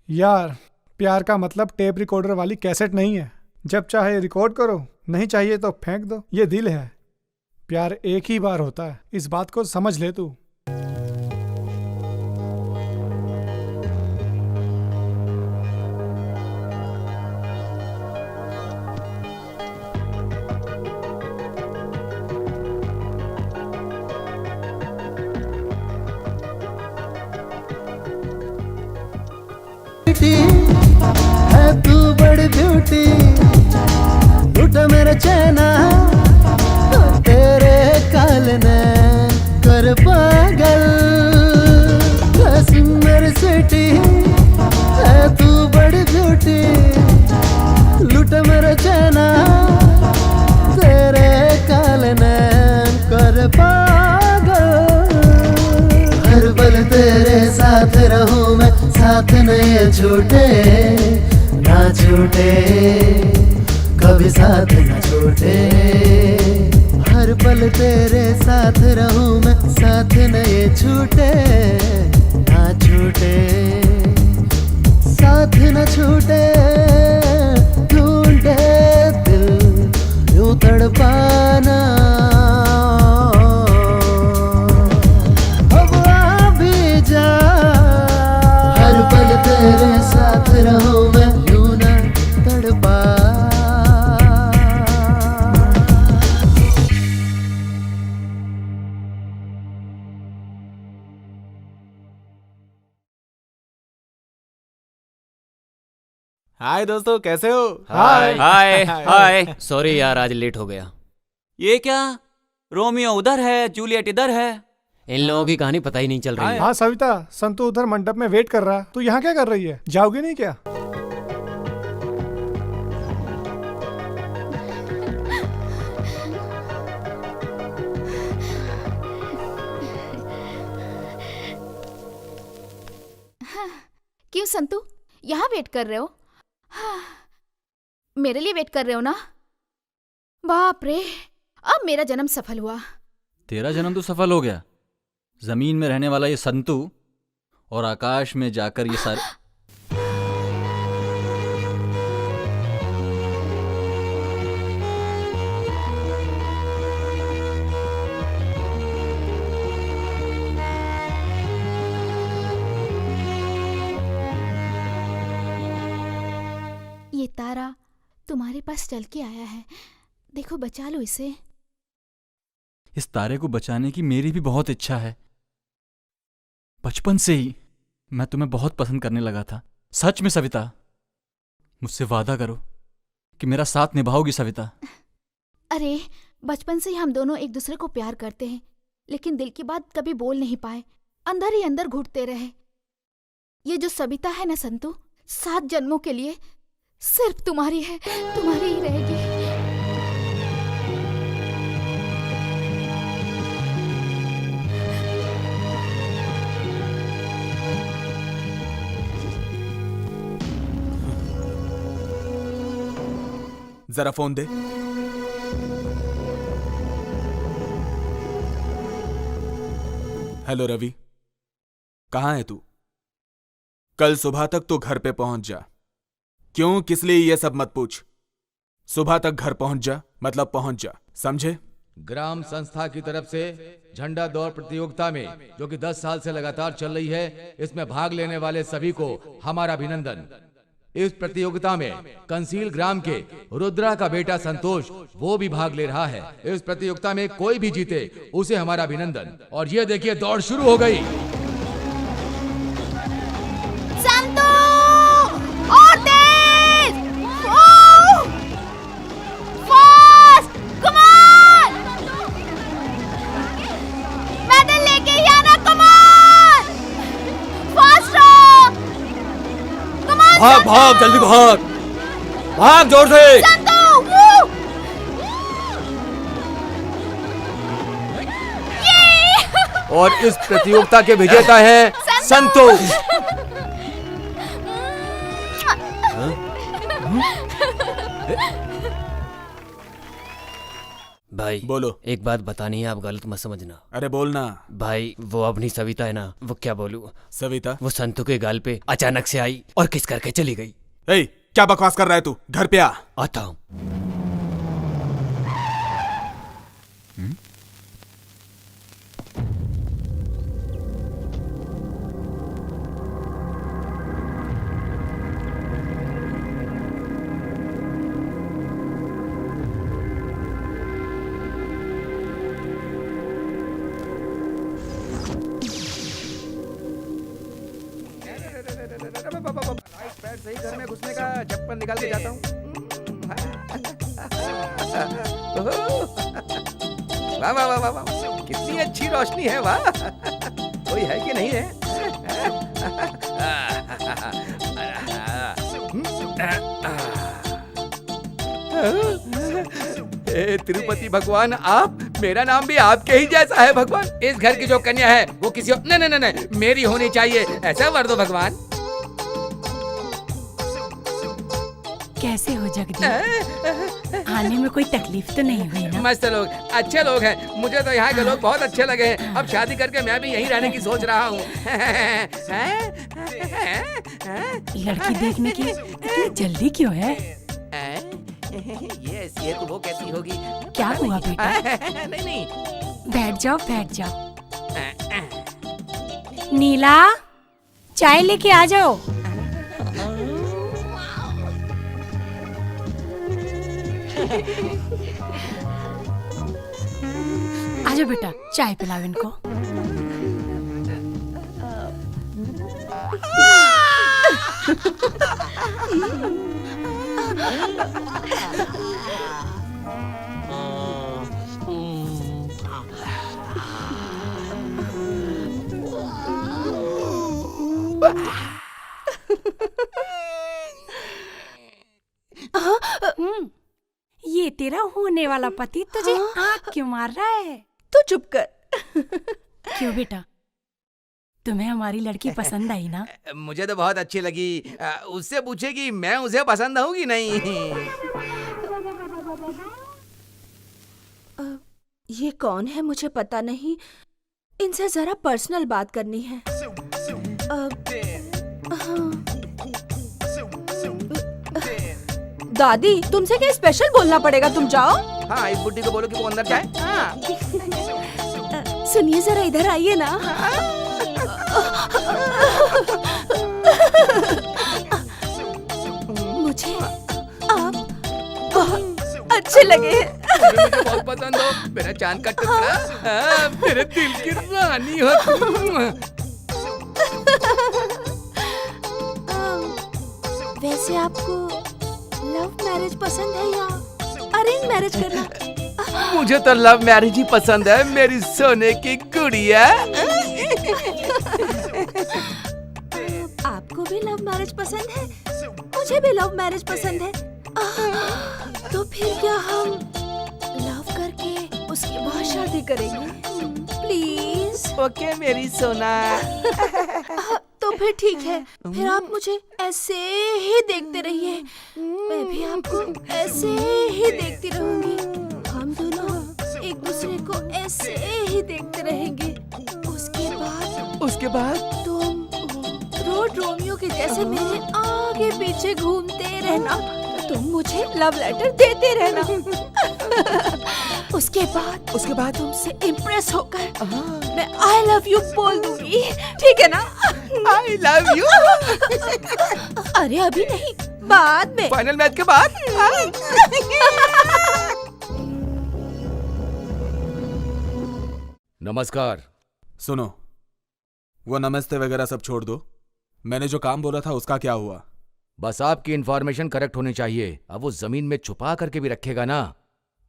यार प्यार का मतलब टेप रिकॉर्डर वाली कैसेट नहीं है। जब चाहे रिकॉर्ड करो, नहीं चाहिए तो फेंक दो। ये दिल है। प्यार एक ही बार होता है, इस बात को समझ ले तू। है तू बड़ी ब्यूटी, उठ मेरे चैना तेरे काल ने कर पागल। मेरी स्वीटी है तू बड़ी ब्यूटी, लुट मेरे चैना तेरे साथ न ये छूटे, ना छूटे, कभी साथ न छूटे। हर पल तेरे साथ रहूं मैं, साथ न ये छूटे, ना छूटे, साथ न छूटे। ढूंढे दिल यूं तड़पाना, अब आ भी जा। हर पल तेरे साथ रहूं मैं, यूं न तड़पा। हाय दोस्तों, कैसे हो? हाय हाय। सॉरी यार, आज लेट हो गया। ये क्या, रोमियो उधर है, जूलियट इधर है। इन लोगों की कहानी पता ही नहीं चल रही है। हाँ सविता, संतू उधर मंडप में वेट कर रहा है। तू यहाँ क्या कर रही है? जाओगी नहीं क्या? क्यों संतू, यहाँ वेट कर रहे हो? मेरे लिए वेट कर रहे हो ना? बाप रे, अब मेरा जन्म सफल हुआ। तेरा जन्म तो सफल हो गया। जमीन में रहने वाला ये संतू और आकाश में जाकर ये सारे। ये तारा तुम्हारे पास चल के आया है, देखो बचा लो इसे। इस तारे को बचाने की मेरी भी बहुत इच्छा है। बचपन से ही मैं तुम्हें बहुत पसंद करने लगा था। सच में सविता, मुझसे वादा करो कि मेरा साथ निभाओगी सविता। अरे बचपन से ही हम दोनों एक दूसरे को प्यार करते हैं, लेकिन दिल की बात कभी बोल नहीं पाए, अंदर ही अंदर घुटते रहे। ये जो सविता है ना संतू, 7 जन्मों के लिए सिर्फ तुम्हारी है, तुम्हारी ही रहेगी। जरा फोन दे। हेलो रवि, कहाँ है तू? कल सुबह तक तो घर पे पहुंच जा। क्यों, किस लिए, ये सब मत पूछ। सुबह तक घर पहुंच जा, मतलब पहुंच जा, समझे? ग्राम संस्था की तरफ से झंडा दौड़ प्रतियोगिता में, जो कि 10 साल से लगातार चल रही है, इसमें भाग लेने वाले सभी को हमारा अभिनंदन। इस प्रतियोगिता में कंसील ग्राम के रुद्रा का बेटा संतोष, वो भी भाग ले रहा है। इस प्रतियोगिता में कोई भी जीते उसे हमारा अभिनंदन। और ये देखिए, दौड़ शुरू हो गई। संतू, और तेज, फास्ट, कम ऑन, मेडल लेके ही आना, कम ऑन, फास्ट रहो, कम ऑन। भाग भाग, जल्दी भाग, भाग जोर से। संतू, और इस प्रतियोगिता के विजेता है संतोष। भाई बोलो। एक बात बतानी है, आप गलत मत समझना। अरे बोलना। भाई वो अपनी सविता है ना, वो क्या बोलूं, सविता वो संतू के गाल पे अचानक से आई और किस करके चली गई। ए, क्या बकवास कर रहा है तू? घर पे आ। आता हूं। सही घर में घुसने का चप्पल निकाल के जाता हूँ। वाह वाह वाह वाह, कितनी अच्छी रोशनी है, वाह। कोई है कि नहीं है? तिरुपति भगवान, आप, मेरा नाम भी आपके ही जैसा है भगवान। इस घर की जो कन्या है वो किसी नहीं नहीं नहीं, मेरी होनी चाहिए, ऐसा वर दो भगवान। कैसे हो जगदीप? आने में कोई तकलीफ तो नहीं हुई ना? मस्त लोग, अच्छे लोग हैं। मुझे तो यहाँ के लोग बहुत अच्छे लगे हैं। अब शादी करके मैं भी यहीं रहने की सोच रहा हूँ। लड़की देखने की इतनी जल्दी क्यों है? ये तो वो कैसी होगी? क्या हुआ बेटा? नहीं। बैठ जाओ बैठ जाओ। नीला, चाय लेके आ जाओ। आजा बेटा, चाय पिलाओ इनको। ये तेरा होने वाला पति तुझे आँख क्यों मार रहा है? तू चुप कर। क्यों बेटा, तुम्हें हमारी लड़की पसंद आई ना? मुझे तो बहुत अच्छी लगी। उससे पूछे कि मैं उसे पसंद हूँ कि नहीं। ये कौन है मुझे पता नहीं। इनसे जरा पर्सनल बात करनी है। दादी, तुमसे क्या स्पेशल बोलना पड़ेगा? तुम जाओ। हाँ, इस बुड्ढी को बोलो कि वो अंदर जाए। हाँ। सुनिए, जरा इधर आइए ना। मुझे आप बहुत अच्छे लगे। मुझे बहुत पसंद हो, मेरा चांद का टुकड़ा, मेरे दिल की रानी हो। वैसे आपको लव मैरिज पसंद है या अरेंज मैरिज करना? मुझे तो लव मैरिज ही पसंद है, मेरी सोने की गुड़िया। आपको भी लव मैरिज पसंद है? मुझे भी लव मैरिज पसंद है। तो फिर क्या हम लव करके उसके बाद शादी करेंगे? प्लीज। ओके मेरी सोना। तो फिर ठीक है, फिर आप मुझे ऐसे ही देखते रहिए, मैं भी आपको ऐसे ही देखती रहूंगी। हम दोनों एक दूसरे को ऐसे ही देखते रहेंगे। उसके बाद तुम रोड रोमियो के जैसे मेरे आगे पीछे घूमते रहना, तुम मुझे लव लेटर देते रहना। उसके बाद तुमसे इम्प्रेस होकर मैं आई लव यू बोल दूंगी, ठीक है ना? I love you. अरे अभी नहीं, बाद में, फाइनल मैच के बाद। नमस्कार। सुनो, वो नमस्ते वगैरह सब छोड़ दो। मैंने जो काम बोला था उसका क्या हुआ? बस आपकी इंफॉर्मेशन करेक्ट होनी चाहिए। अब वो जमीन में छुपा करके भी रखेगा ना,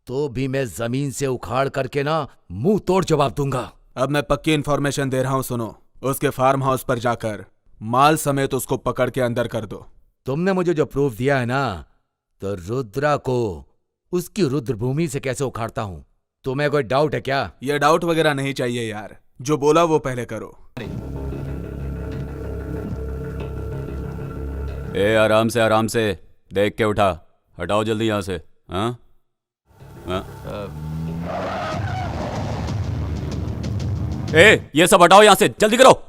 तो भी मैं जमीन से उखाड़ करके ना मुंह तोड़ जवाब दूंगा। अब मैं पक्की इंफॉर्मेशन दे रहा हूँ, सुनो। उसके फार्म हाउस पर जाकर माल समेत उसको पकड़ के अंदर कर दो। तुमने मुझे जो प्रूफ दिया है ना, तो रुद्रा को उसकी रुद्रभूमि से कैसे उखाड़ता हूं? तुम्हें कोई डाउट है क्या? ये डाउट वगैरह नहीं चाहिए यार, जो बोला वो पहले करो। आराम से देख के उठा। हटाओ जल्दी यहाँ से। हाँ? ये सब हटाओ यहाँ से, जल्दी करो।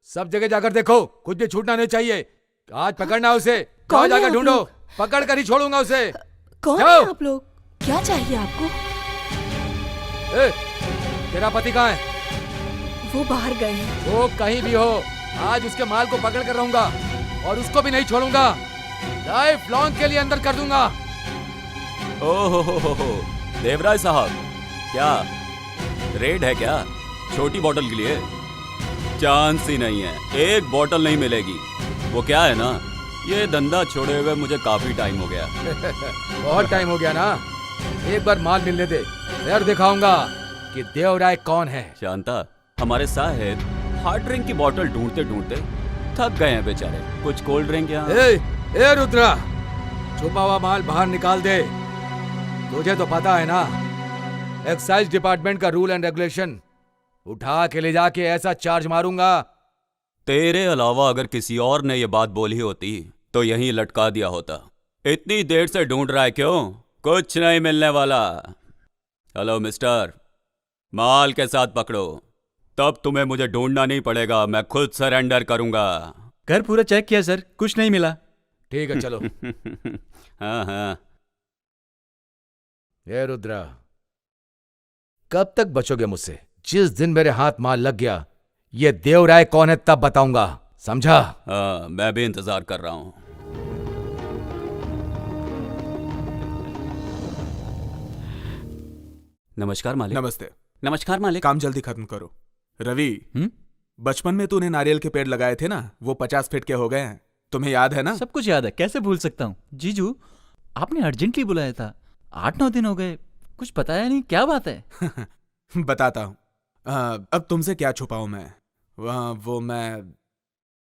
सब जगह जाकर देखो, कुछ भी छूटना नहीं चाहिए। आज पकड़ना उसे। जाओ जाकर ढूंढो, पकड़ कर ही छोड़ूंगा उसे। कौन है आप लोग? क्या चाहिए आपको? तेरा पति कहाँ है? वो बाहर गए हैं। वो कहीं भी हो, आज उसके माल को पकड़ कर रहूंगा और उसको भी नहीं छोड़ूंगा। लाइफ लॉन्ग के लिए अंदर कर दूंगा। ओहो, देवराज साहब, क्या रेड है क्या? छोटी बोतल के लिए चांस ही नहीं है, एक बोतल नहीं मिलेगी। वो क्या है ना, ये धंधा छोड़े हुए मुझे काफी टाइम हो गया। बहुत टाइम हो गया ना। एक बार माल मिलने दे, फिर दिखाऊंगा कि देवराय कौन है। शांता, हमारे साहेब हार्ड ड्रिंक की बोतल ढूंढते ढूंढते थक गए हैं बेचारे। कुछ कोल्ड ड्रिंक यहाँ? ए रुद्रा, छुपा हुआ माल बाहर निकाल दे। तुझे तो पता है ना, एक्साइज डिपार्टमेंट का रूल एंड रेगुलेशन। उठा के ले जाके ऐसा चार्ज मारूंगा। तेरे अलावा अगर किसी और ने ये बात बोली होती तो यहीं लटका दिया होता। इतनी देर से ढूंढ रहा है क्यों? कुछ नहीं मिलने वाला। हेलो मिस्टर, माल के साथ पकड़ो, तब तुम्हें मुझे ढूंढना नहीं पड़ेगा, मैं खुद सरेंडर करूंगा। घर पूरा चेक किया सर, कुछ नहीं मिला। ठीक है चलो। हाँ हाँ। ये रुद्रा, कब तक बचोगे मुझसे? जिस दिन मेरे हाथ माल लग गया, ये देवराय कौन है तब बताऊंगा, समझा? हाँ, मैं भी इंतजार कर रहा हूं। नमस्कार मालिक। नमस्ते। नमस्कार मालिक। काम जल्दी खत्म करो। रवि, बचपन में तूने नारियल के पेड़ लगाए थे ना, वो 50 फीट के हो गए हैं, तुम्हें याद है ना? सब कुछ याद है, कैसे भूल सकता हूँ। जीजू, आपने अर्जेंटली बुलाया था, 8-9 दिन हो गए, कुछ बताया नहीं, क्या बात है? बताता हूँ। अब तुमसे क्या छुपाऊं मैं? वो मैं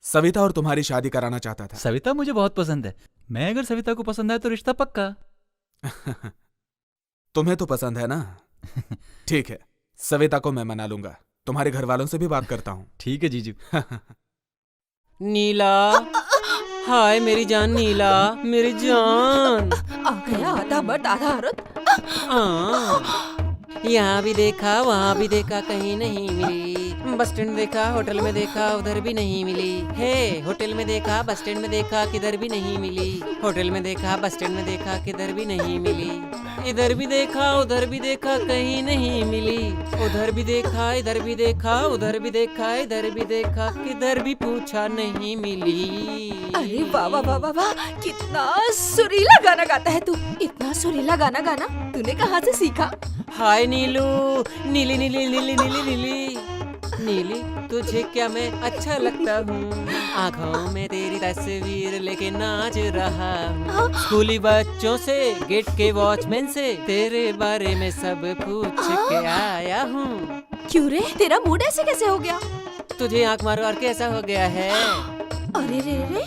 सविता और तुम्हारी शादी कराना चाहता था। सविता मुझे बहुत पसंद है। मैं अगर सविता को पसंद आए तो रिश्ता पक्का। तुम्हें तो पसंद है ना? ठीक है, सविता को मैं मना लूंगा। तुम्हारे घर वालों से भी बात करता हूँ। ठीक है जीजू। नीला, हाय मेरी जान नीला, मेरी जान। आ गया आधा मर्द आधा औरत। यहाँ भी देखा, वहाँ भी देखा, कहीं नहीं मिली। बस स्टैंड देखा, होटल में देखा, उधर भी नहीं मिली। हे, होटल में देखा, बस स्टैंड में देखा, किधर भी नहीं मिली। होटल में देखा, बस स्टैंड में देखा, किधर भी नहीं मिली। इधर भी देखा, उधर भी देखा, कहीं नहीं मिली। उधर भी देखा, इधर भी देखा, उधर भी देखा, इधर भी देखा, किधर भी पूछा नहीं मिली। अरे वाह वाह वाह वाह वाह, कितना सुरीला गाना गाता है तू। इतना सुरीला गाना गाना तूने कहाँ से सीखा? हाय नीलू, नीली नीली नीली नीली नीली नीली, तुझे क्या मैं अच्छा लगता हूँ? आँखों में तेरी तस्वीर लेके नाच रहा हूँ। स्कूली बच्चों से, गेट के वॉचमैन से तेरे बारे में सब पूछ के आया हूँ। क्यों रे, तेरा मूड ऐसे कैसे हो गया? तुझे आँख मारो और कैसा हो गया है? अरे रे रे,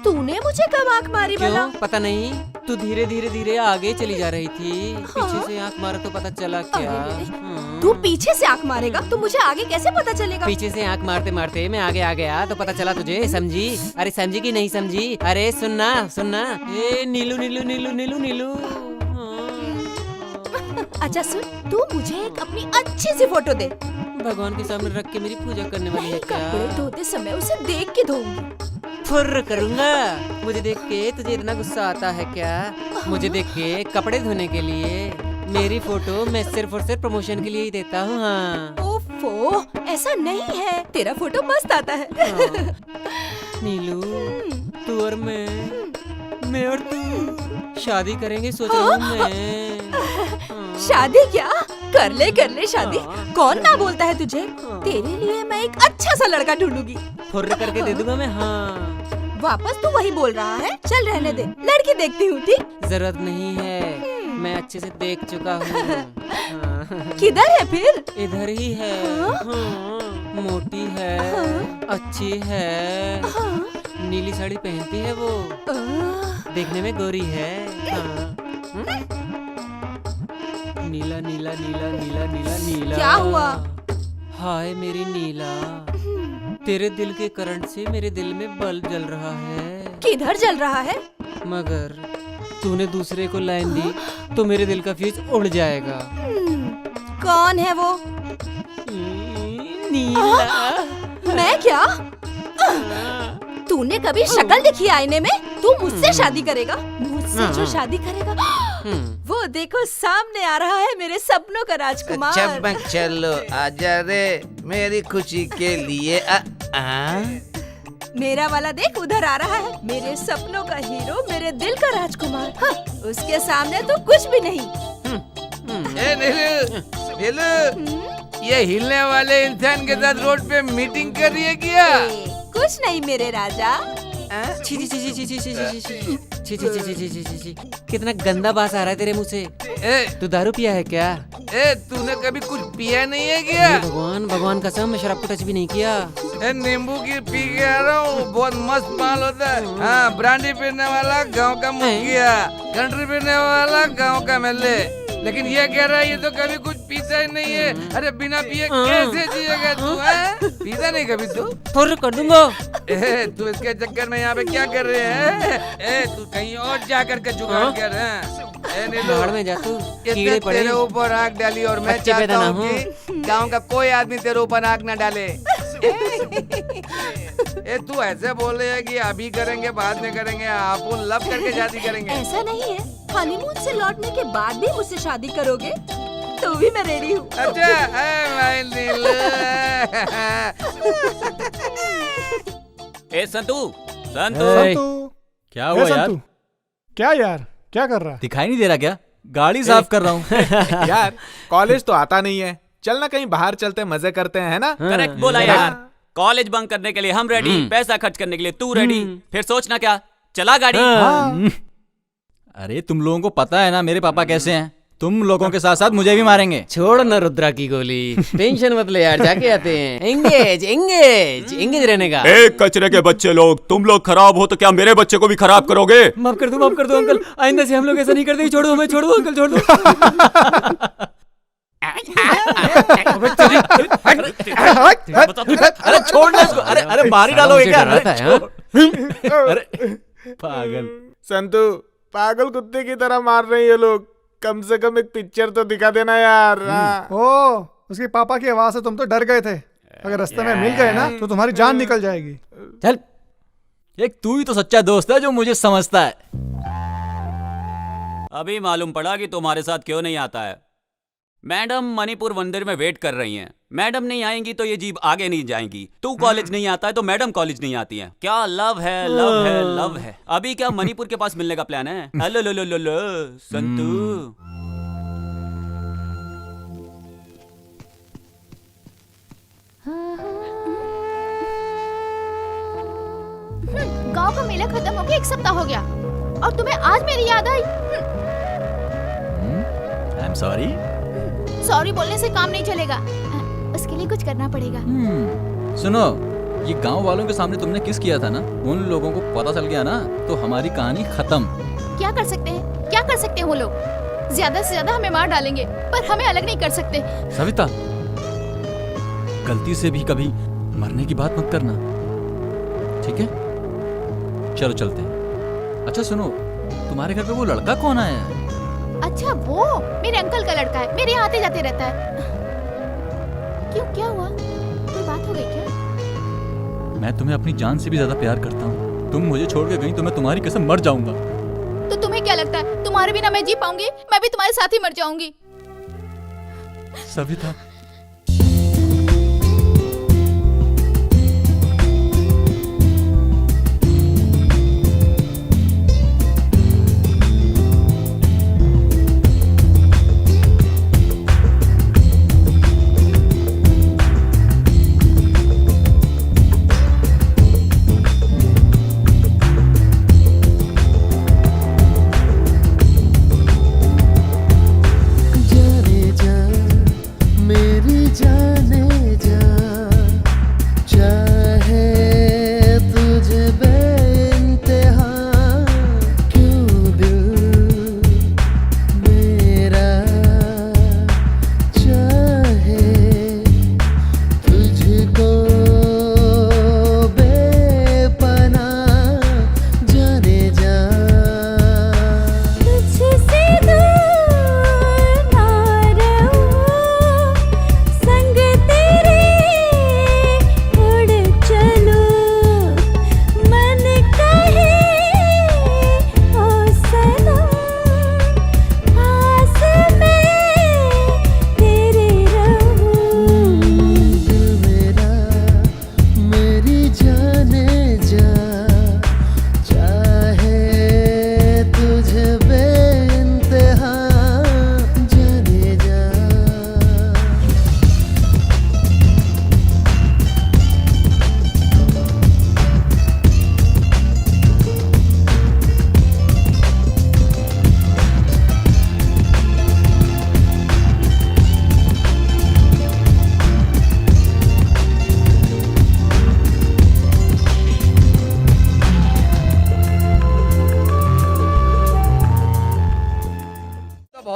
तूने मुझे कब आँख मारी भला? क्यों पता नहीं, तू धीरे धीरे धीरे आगे चली जा रही थी। पीछे से आँख मारा तो पता चला क्या? तू पीछे से आँख मारेगा तो मुझे आगे कैसे पता चलेगा? पीछे से आँख मारते मारते मैं आगे आ गया तो पता चला तुझे, समझी? अरे समझी कि नहीं समझी? अरे सुनना सुनना, ए नीलू नीलू नीलू नीलू नीलू। अच्छा सुन, तू मुझे एक अपनी अच्छी सी फोटो दे। भगवान के सामने रख के मेरी पूजा करने वाली है क्या? कपड़े धोते समय उसे देख के धोऊंगी। फुर्र करूंगा। मुझे देख के तुझे इतना गुस्सा आता है क्या? मुझे देख के कपड़े धोने के लिए मेरी फोटो मैं सिर्फ और सिर्फ प्रमोशन के लिए ही देता हूँ। हाँ। ओफो, ऐसा नहीं है, तेरा फोटो मस्त आता है। नीलू, तू और मैं और तू शादी करेंगे सोच रहा हूँ मैं। शादी क्या? कर ले शादी। कौन ना बोलता है तुझे? तेरे लिए मैं एक अच्छा सा लड़का ढूंढूंगी। फुर्र करके दे दूंगा मैं। हाँ। वापस तू वही बोल रहा है? चल रहने दे, लड़की देखती हूँ। ठीक, जरूरत नहीं है, मैं अच्छे से देख चुका हूँ। किधर है फिर? इधर ही है। हाँ। मोटी है, अच्छी है, नीली साड़ी पहनती है वो, देखने में गोरी है। हाँ। नीला नीला नीला नीला नीला नीला। क्या हुआ? हाय मेरी नीला, तेरे दिल के करंट से मेरे दिल में बल्ब जल रहा है। किधर जल रहा है? मगर तूने दूसरे को लाइन दी तो मेरे दिल का फ्यूज उड़ जाएगा। कौन है वो? नीला। मैं क्या? तूने कभी शक्ल देखी आईने में? तू मुझसे शादी करेगा? मुझसे जो शादी करेगा, वो देखो सामने आ रहा है मेरे सपनों का राजकुमार। चमक चलो आजा रे मेरी खुशी के लिए। मेरा वाला देख उधर आ रहा है, मेरे सपनों का हीरो, मेरे दिल का राजकुमार। हाँ, उसके सामने तो कुछ भी नहीं। नीलू, ये हिलने वाले इंसान के साथ रोड पे मीटिंग कर रही है क्या? कुछ नहीं मेरे राजा। छी छी छी छी छी छी छी छी छी छी छी छी छी छी, कितना गंदा बास आ रहा है तेरे मुंह से। तू दारू पिया है क्या? तूने कभी कुछ पिया नहीं है क्या? भगवान भगवान कसम, मैं शराब को टच भी नहीं किया। नींबू की पी के आ रहा हूँ, बहुत मस्त माल होता है। हाँ, ब्रांडी पीने वाला गांव का मुखिया, कंट्री पीने वाला गांव का एमएलए। लेकिन ये कह रहा है ये तो कभी कुछ पीता ही नहीं है। अरे बिना पिए कैसे जिएगा तू? पीता नहीं कभी तू? फुर्र कर दूंगा। तू इसके चक्कर में यहाँ पे क्या कर रहे हैं? तू कहीं और जा करके जुगाड़ कर। भाड़ में जा तू, कीड़े पड़े। तेरे ऊपर आग डाली और मैं चाहता हूँ कि गांव का कोई आदमी तेरे ऊपर आग न डाले। तू ऐसे बोल रही है कि अभी करेंगे बाद में करेंगे, आप लव करके शादी करेंगे। ऐसा नहीं है, हनीमून से लौटने के बाद भी मुझसे शादी करोगे तो भी मैं रेडी हूँ। अच्छा, माय दिल। संतू संतू क्या हुआ यार? संतू क्या यार, क्या कर रहा है? दिखाई नहीं दे रहा क्या? गाड़ी साफ कर रहा हूँ। यार कॉलेज तो आता नहीं है, चलना कहीं बाहर चलते मजे करते हैं, है ना? करेक्ट बोला यार। कॉलेज बंक करने के लिए हम रेडी, पैसा खर्च करने के लिए तू रेडी, फिर सोचना क्या? चला गाड़ी। अरे तुम लोगों को पता है ना मेरे पापा कैसे हैं? तुम लोगों के साथ साथ मुझे भी मारेंगे। छोड़ ना रुद्रा की गोली, टेंशन मत ले यार, जाके आते हैं। एंगेज एंगेज एंगेज रहने का। कचरे के बच्चे लोग, तुम लोग खराब हो तो क्या मेरे बच्चे को भी खराब करोगे? माफ कर दो अंकल, आइंदा से हम लोग ऐसा नहीं करते। छोड़ दो हमें, छोड़ दो अंकल, छोड़ दो। अरे छोड़ना इसको। अरे मार ही डालोगे क्या? अरे पागल संतू, पागल कुत्ते की तरह मार रहे हैं ये लोग। कम से कम एक पिक्चर तो दिखा देना यार। ओ, उसके पापा की आवाज से तुम तो डर गए थे। अगर रास्ते में मिल गए ना तो तुम्हारी जान निकल जाएगी। चल, एक तू ही तो सच्चा दोस्त है जो मुझे समझता है। अभी मालूम पड़ा कि तुम्हारे साथ क्यों नहीं आता है। मैडम मणिपुर मंदिर में वेट कर रही हैं। मैडम नहीं आएंगी तो ये जीप आगे नहीं जाएंगी। तू कॉलेज नहीं आता है तो मैडम कॉलेज नहीं आती है। क्या लव है, लव है, लव है। अभी क्या मणिपुर के पास मिलने का प्लान है? हेलो लो लो लो लो संतू। गांव का मेला खत्म हो गया, 1 सप्ताह हो गया और तुम्हें आज मेरी याद आई। I am sorry. सॉरी बोलने से काम नहीं चलेगा, उसके लिए कुछ करना पड़ेगा। सुनो, ये गांव वालों के सामने तुमने किस किया था ना, उन लोगों को पता चल गया ना तो हमारी कहानी खत्म। क्या कर सकते हैं, क्या कर सकते हैं वो लोग? ज्यादा से ज्यादा हमें मार डालेंगे पर हमें अलग नहीं कर सकते। सविता, गलती से भी कभी मरने की बात मत करना, ठीक है? चलो चलते हैं। अच्छा सुनो, तुम्हारे घर पे वो लड़का कौन आया है? अच्छा, वो मेरे अंकल का लड़का है, मेरे यहाँ आते जाते रहता है। क्यों, क्या हुआ? कोई बात हो गई क्या? मैं तुम्हें अपनी जान से भी ज्यादा प्यार करता हूँ। तुम मुझे छोड़ के गई तो मैं तुम्हारी कसम मर जाऊंगा। तो तुम्हें क्या लगता है तुम्हारे बिना मैं जी पाऊंगी? मैं भी तुम्हारे साथ ही मर जाऊंगी। सविता, मेरे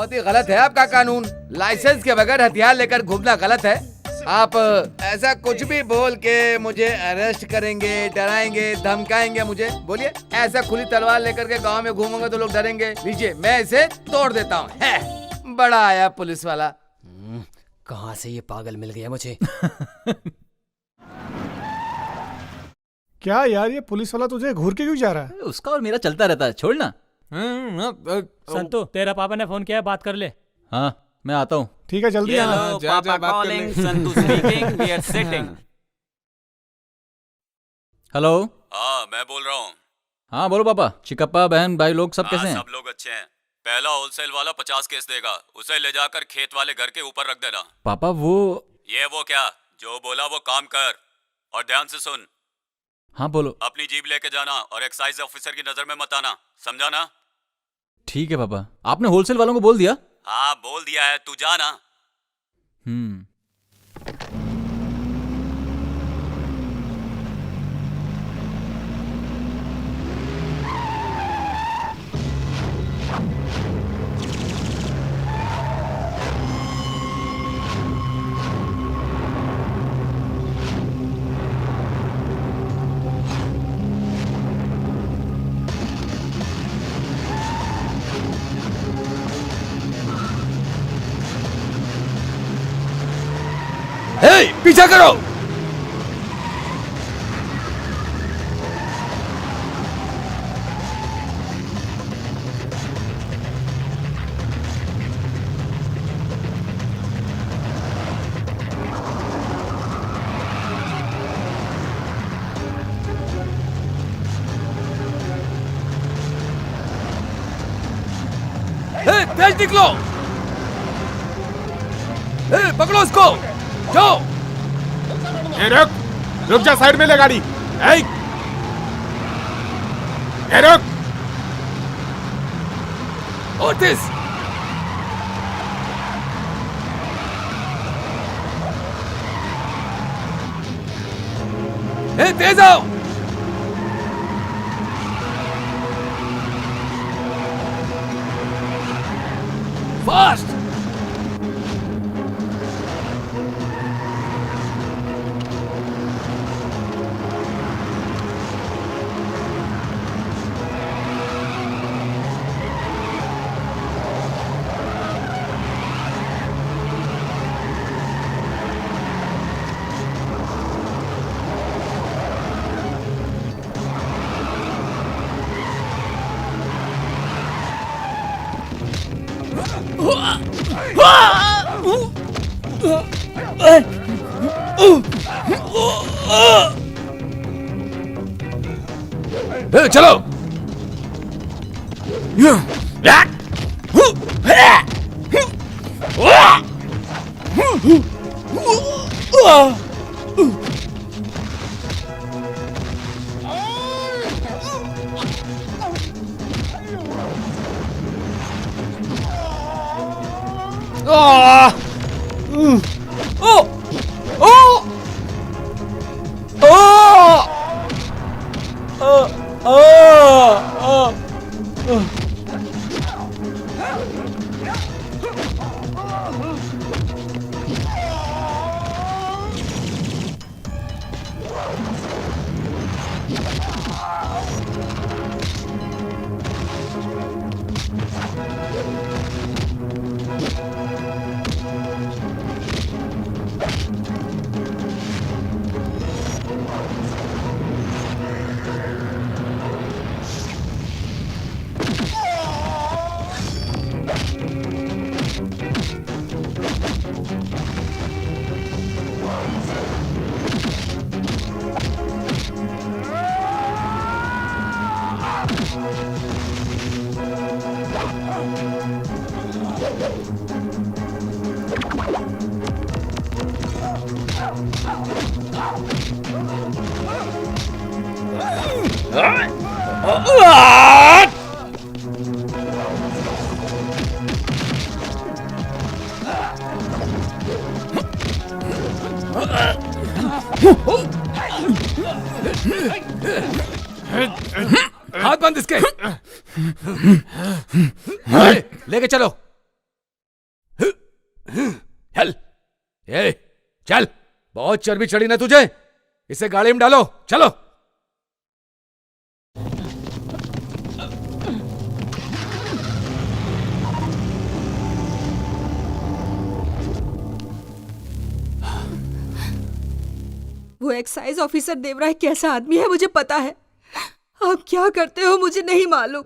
बहुत ही गलत है आपका कानून। लाइसेंस के बगैर हथियार लेकर घूमना गलत है। आप ऐसा कुछ भी बोल के मुझे अरेस्ट करेंगे, डराएंगे, धमकाएंगे मुझे? बोलिए, ऐसा खुली तलवार लेकर के गांव में घूमूंगा तो लोग डरेंगे? लीजिए, मैं इसे तोड़ देता हूँ। बड़ा आया पुलिस वाला। कहाँ से ये पागल मिल गया मुझे? क्या यार, ये पुलिस वाला तुझे घूर के क्यों जा रहा है? उसका और मेरा चलता रहता है, छोड़ना। संतू, तेरा पापा ने फोन किया है, बात कर ले। हाँ, मैं आता हूँ। ठीक है, जल्दी आना। Papa calling, Santu speaking, we are sitting. Hello. हाँ, मैं बोल रहा हूँ। हाँ बोलो पापा। चिकप्पा, बहन, भाई लोग सब कैसे हैं? सब लोग अच्छे हैं। पहला होलसेल वाला 50 केस देगा, उसे ले जाकर खेत वाले घर के ऊपर रख देना। पापा वो क्या, जो बोला वो काम कर, और ध्यान से सुन। हाँ बोलो। अपनी जीप लेके जाना और एक्साइज ऑफिसर की नजर में मत आना, समझा ना? ठीक है पापा। आपने होलसेल वालों को बोल दिया? हाँ बोल दिया है, तू जा ना। पीछा करो। तेज निकलो। पकड़ो उसको, जाओ। रुक जा, साइड में ले गाड़ी। रुक। ओटिस, तेज आओ। फास्ट। चलो। हाथ बंद इसके। लेके चलो। ए, चल, बहुत चर्बी चढ़ी ना तुझे, इसे गाड़ी में डालो, चलो। वो एक्साइज ऑफिसर देवराय कैसा आदमी है मुझे पता है। आप क्या करते हो मुझे नहीं मालूम।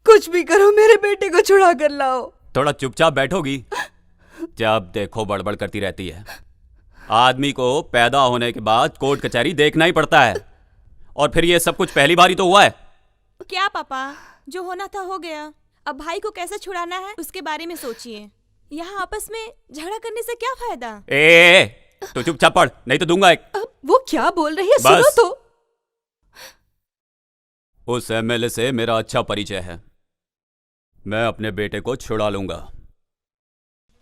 कुछ भी करो, मेरे बेटे को छुड़ा कर लाओ। थोड़ा चुपचाप बैठोगी? जब देखो बड़बड़ करती रहती है। आदमी को पैदा होने के बाद कोर्ट कचहरी देखना ही पड़ता है, और फिर ये सब कुछ पहली बार ही तो हुआ है। क्या पापा, जो होना था हो गया। अब भाई को कैसे छुड़ाना है उसके बारे में सोचिए। यहाँ आपस में झगड़ा करने से क्या फायदा। तो चुपचाप पढ़, नहीं तो दूंगा एक। वो क्या बोल रही है, सुनो तो। उस एमएलए से मेरा अच्छा परिचय है, मैं अपने बेटे को छुड़ा लूंगा।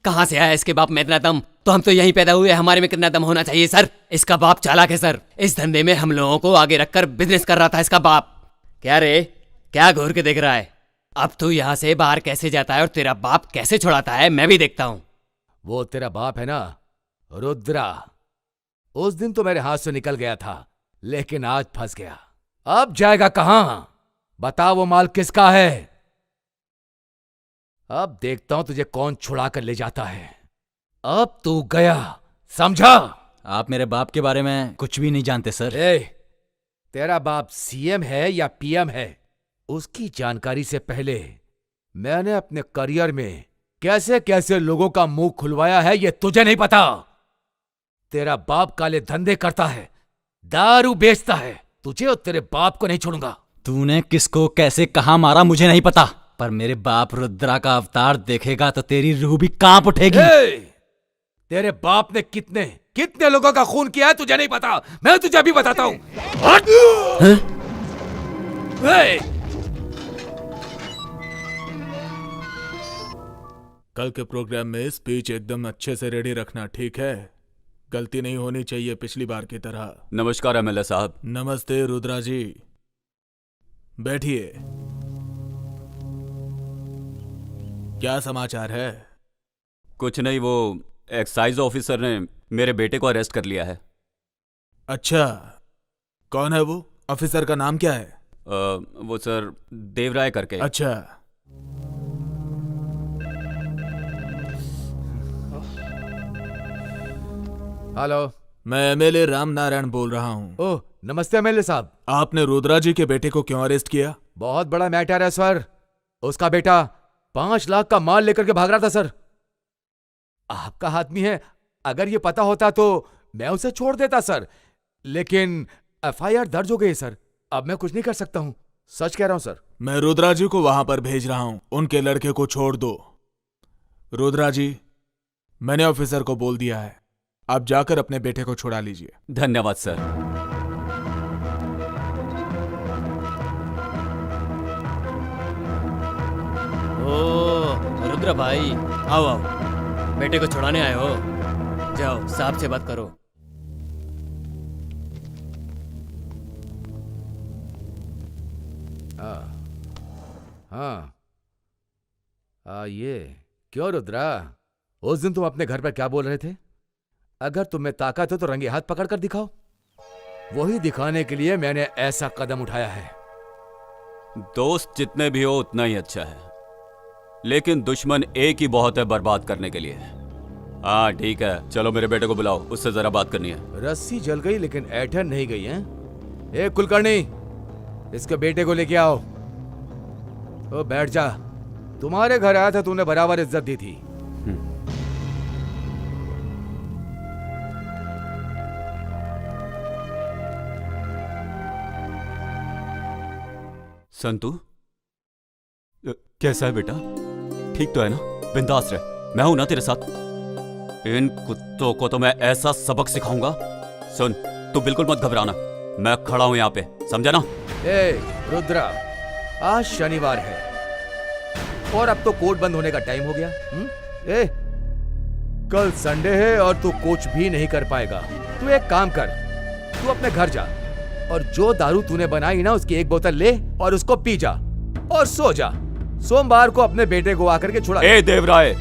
कहाँ से आया इसके बाप में इतना दम? तो हम तो यहीं पैदा हुए, हमारे में कितना दम होना चाहिए सर? इसका बाप चालाक है सर, इस धंधे में हम लोगों को आगे रखकर बिजनेस कर रहा था इसका बाप। क्या रे, क्या घूर के देख रहा है? अब तू यहाँ से बाहर कैसे जाता है और तेरा बाप कैसे छुड़ाता है, मैं भी देखता हूँ। वो तेरा बाप है ना, रुद्रा, उस दिन तो मेरे हाथ से निकल गया था, लेकिन आज फंस गया। अब जाएगा कहां? बता वो माल किसका है? अब देखता हूं तुझे कौन छुड़ा कर ले जाता है। अब तू गया, समझा? आप मेरे बाप के बारे में कुछ भी नहीं जानते सर। तेरा बाप सीएम है या पीएम है, उसकी जानकारी से पहले मैंने अपने करियर में कैसे कैसे लोगों का मुंह खुलवाया है ये तुझे नहीं पता। तेरा बाप काले धंधे करता है, दारू बेचता है, तुझे और तेरे बाप को नहीं छोड़ूंगा। तूने किसको कैसे कहाँ मारा मुझे नहीं पता, पर मेरे बाप रुद्रा का अवतार देखेगा तो तेरी रूह भी कांप उठेगी। तेरे बाप ने कितने कितने लोगों का खून किया है तुझे नहीं पता, मैं तुझे अभी बताता हूं। कल के प्रोग्राम में स्पीच एकदम अच्छे से रेडी रखना, ठीक है? गलती नहीं होनी चाहिए पिछली बार की तरह। नमस्कार एमएलए साहब। नमस्ते रुद्रा जी, बैठिए। क्या समाचार है? कुछ नहीं, वो एक्साइज ऑफिसर ने मेरे बेटे को अरेस्ट कर लिया है। अच्छा, कौन है वो? ऑफिसर का नाम क्या है? वो सर देवराय करके। अच्छा, हेलो, मैं एमएलए राम नारायण बोल रहा हूँ। ओह, नमस्ते एमएलए साहब। आपने रुद्रा जी के बेटे को क्यों अरेस्ट किया? बहुत बड़ा मैटर है सर। उसका बेटा 5 लाख का माल लेकर के भाग रहा था सर। आपका आदमी है, अगर ये पता होता तो मैं उसे छोड़ देता सर, लेकिन एफआईआर दर्ज हो गई सर, अब मैं कुछ नहीं कर सकता हूँ, सच कह रहा हूँ सर। मैं रुद्रा जी को वहां पर भेज रहा हूँ, उनके लड़के को छोड़ दो। रुद्रा जी, मैंने ऑफिसर को बोल दिया है, आप जाकर अपने बेटे को छुड़ा लीजिए। धन्यवाद सर। ओ रुद्र भाई, आओ आओ, बेटे को छुड़ाने आए हो? जाओ साहब से बात करो। हाँ, ये क्यों रुद्रा, उस दिन तुम अपने घर पर क्या बोल रहे थे? अगर तुम्हें ताकत हो तो रंगे हाथ पकड़ कर दिखाओ। वही दिखाने के लिए मैंने ऐसा कदम उठाया है। दोस्त जितने भी हो उतना ही अच्छा है, लेकिन दुश्मन एक ही बहुत है बर्बाद करने के लिए। हाँ ठीक है, चलो मेरे बेटे को बुलाओ, उससे जरा बात करनी है। रस्सी जल गई लेकिन ऐठन नहीं गई है। ए कुलकर्णी, इसके बेटे को लेके आओ। ओ बैठ जा, तुम्हारे घर आया था, तूने बराबर इज्जत दी थी। संतू, कैसा है बेटा? ठीक तो है ना? बिंदास रह, मैं हूं ना तेरे साथ। इन कुत्तों को तो मैं ऐसा सबक सिखाऊंगा। सुन, तू बिल्कुल मत घबराना, मैं खड़ा हूं यहाँ पे, समझा ना? ए रुद्रा, आज शनिवार है और अब तो कोर्ट बंद होने का टाइम हो गया। ए, कल संडे है और तू कुछ भी नहीं कर पाएगा। तू एक काम कर, तू अपने घर जा और जो दारू तूने बनाई ना उसकी 1 बोतल ले और उसको पी जा और सो जा। सोमवार को अपने बेटे को आकर के छुड़ा। ए देवराय,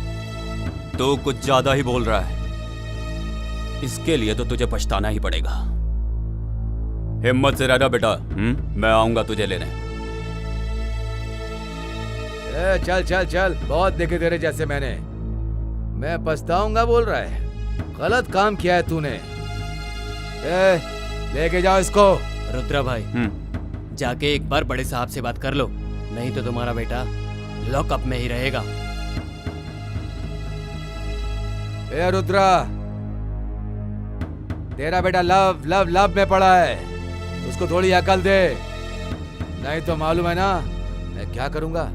तू कुछ ज्यादा ही बोल रहा है। इसके लिए तो तुझे पछताना ही पड़ेगा। हिम्मत से रहना बेटा। मैं आऊंगा तुझे लेने। चल चल चल, बहुत देखे तेरे जैसे मैंने। मैं पछताऊंगा बोल रहा है? गलत काम किया है तूने। लेके जाओ इसको। रुद्रा भाई, जाके एक बार बड़े साहब से बात कर लो, नहीं तो तुम्हारा बेटा लॉकअप में ही रहेगा। ए रुद्रा, तेरा बेटा लव लव लव में पड़ा है, उसको थोड़ी अकल दे, नहीं तो मालूम है ना मैं क्या करूंगा।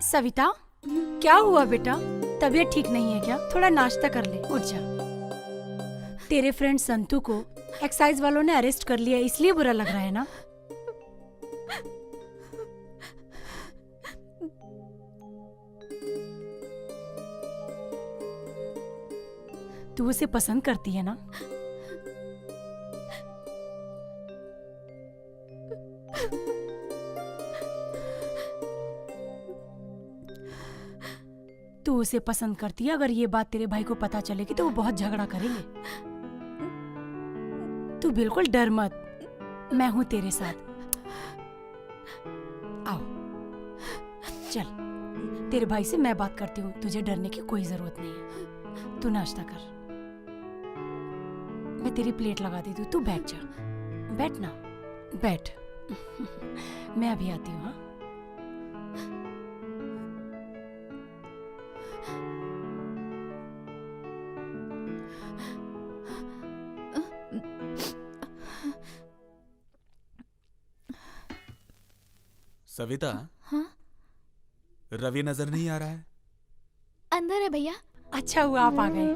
सविता, क्या हुआ बेटा? तबीयत ठीक नहीं है क्या? थोड़ा नाश्ता कर ले, उठ जा। तेरे फ्रेंड संतू को एक्साइज वालों ने अरेस्ट कर लिया, इसलिए बुरा लग रहा है ना? तू उसे पसंद करती है ना? तू उसे पसंद करती है। अगर ये बात तेरे भाई को पता चलेगी तो वो बहुत झगड़ा करेंगे। तू बिल्कुल डर मत, मैं हूं तेरे साथ। आओ, चल, तेरे भाई से मैं बात करती हूँ, तुझे डरने की कोई जरूरत नहीं है। तू नाश्ता कर, मैं तेरी प्लेट लगा देती हूँ, तू बैठ जा। बैठ ना, बैठ। मैं अभी आती हूँ। हाँ, सविता। हाँ? रवि नजर नहीं आ रहा है? अंदर है भैया। अच्छा हुआ आप आ गए।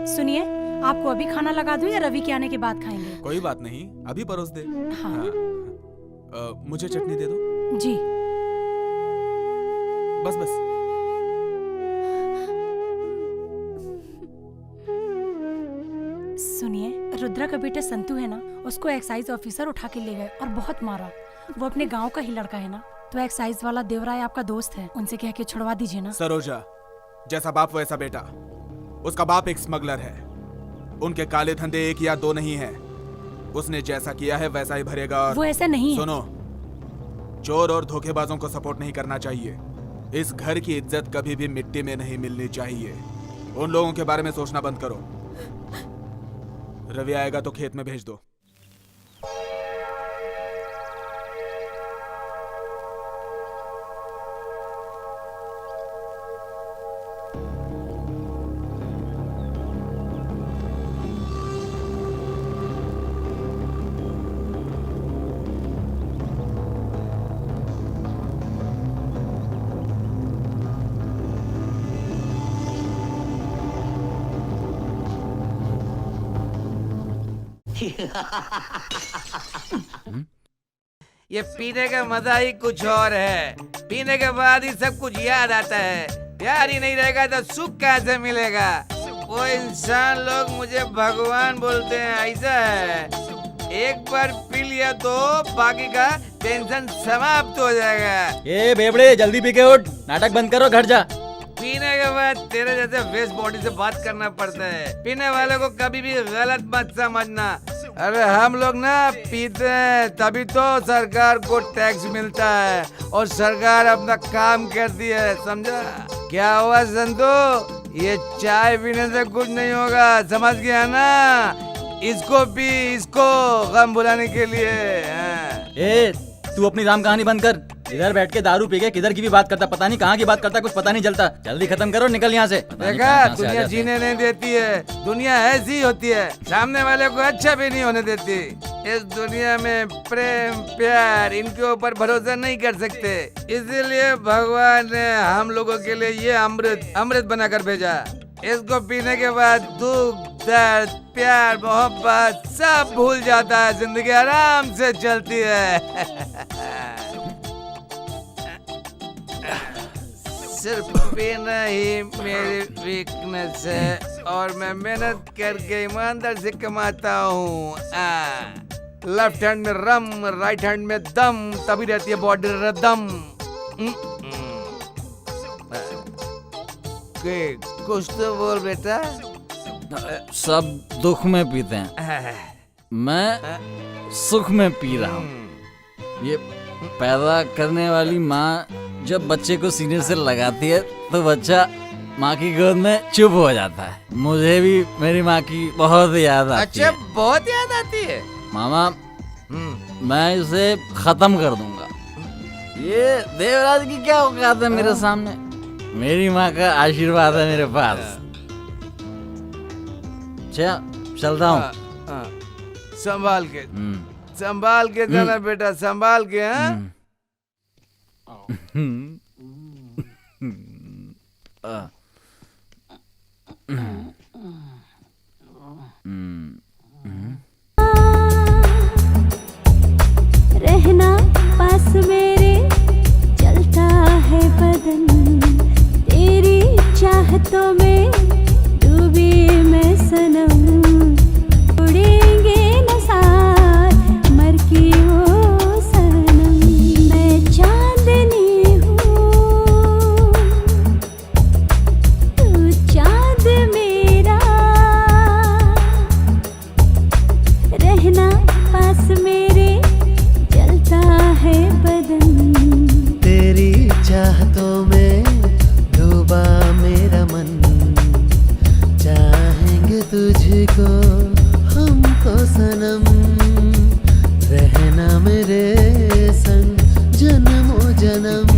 सुनिए, आपको अभी खाना लगा दूं या रवि के आने के बाद खाएंगे? कोई बात नहीं, अभी परोस दे। हाँ। मुझे चटनी दे दो। जी। बस बस। सुनिए, रुद्रा का बेटा संतू है ना, उसको एक्साइज ऑफिसर उठा के ले गए और बहुत मारा। वो अपने गांव का ही लड़का है ना, तो एक्साइज वाला देवराय आपका दोस्त है, उनसे कह के छुड़वा दीजिए ना। सरोजा, जैसा बाप वैसा बेटा। उसका बाप एक स्मगलर है, उनके काले धंधे एक या दो नहीं है। उसने जैसा किया है वैसा ही भरेगा। और वो ऐसा नहीं है। सुनो, चोर और धोखेबाजों को सपोर्ट नहीं करना चाहिए। इस घर की इज्जत कभी भी मिट्टी में नहीं मिलनी चाहिए। उन लोगों के बारे में सोचना बंद करो। रवि आएगा तो खेत में भेज दो। ये पीने का मजा ही कुछ और है। पीने के बाद ही सब कुछ याद आता है। प्यार ही नहीं रहेगा तो सुख कैसे मिलेगा? वो इंसान लोग मुझे भगवान बोलते हैं, ऐसा है। एक बार पी लिया तो बाकी का टेंशन समाप्त हो जाएगा। ये बेबड़े, जल्दी पी के उठ, नाटक बंद करो, घर जा। पीने के बाद तेरे जैसे वेस्ट बॉडी से बात करना पड़ता है। पीने वाले को कभी भी गलत मत समझना। अरे हम लोग ना पीते हैं तभी तो सरकार को टैक्स मिलता है और सरकार अपना काम करती है, समझा? क्या हुआ संतू? ये चाय पीने से कुछ नहीं होगा, समझ गया ना? इसको पी, इसको गम भुलाने के लिए। ए, तू अपनी राम कहानी बंद कर। इधर बैठ के दारू पी के किधर की भी बात करता, पता नहीं कहाँ की बात करता, कुछ पता नहीं चलता। जल्दी खत्म करो, निकल यहाँ से। देखा, दुनिया जीने नहीं देती है। दुनिया ऐसी होती है, सामने वाले को अच्छा भी नहीं होने देती। इस दुनिया में प्रेम प्यार इनके ऊपर भरोसा नहीं कर सकते। इसीलिए भगवान ने हम लोगों के लिए ये अमृत बनाकर भेजा। इसको पीने के बाद दुख दर्द प्यार मोहब्बत सब भूल जाता है, जिंदगी आराम से चलती है। सिर्फ पीना ही मेरी वीकनेस है और मैं मेहनत करके ईमानदार से कमाता हूँ। लेफ्ट हैंड में रम, राइट हैंड में दम, तभी रहती है बॉडी रदम। कुछ तो बोल बेटा। सब दुख में पीते हैं, मैं सुख में पी रहा हूँ। ये पैदा करने वाली माँ जब बच्चे को सीने से लगाती है तो बच्चा माँ की गोद में चुप हो जाता है। मुझे भी मेरी माँ की बहुत याद आती है। अच्छा, बहुत याद आती है मामा, मैं इसे खत्म कर दूंगा। ये देवराज की क्या औकात है मेरे सामने? मेरी माँ का आशीर्वाद है मेरे पास। चलता हूँ। संभाल के, संभाल के जाना बेटा, संभाल के। हाँ रहना पास मेरे, चलता है बदन, तेरी चाहतों में डूबी मैं सनम। उड़ेंगे न साथ मर की हो सनम, मैं चांदनी हूँ तू चांद मेरा, रहना पास मेरे, जलता है बदन। तेरी चाहतों में डूबा मेरा मन, चाहेंगे तुझको हमको सनम, रहना मेरे संग जन्मों जन्म।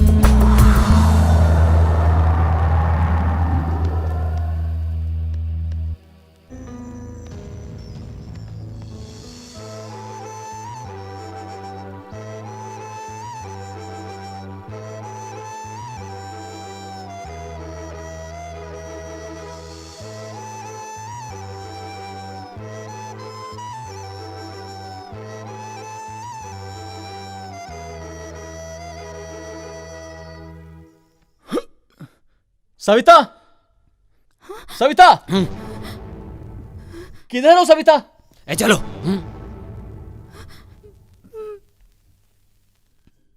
सविता, सविता, किधर हो सविता? चलो,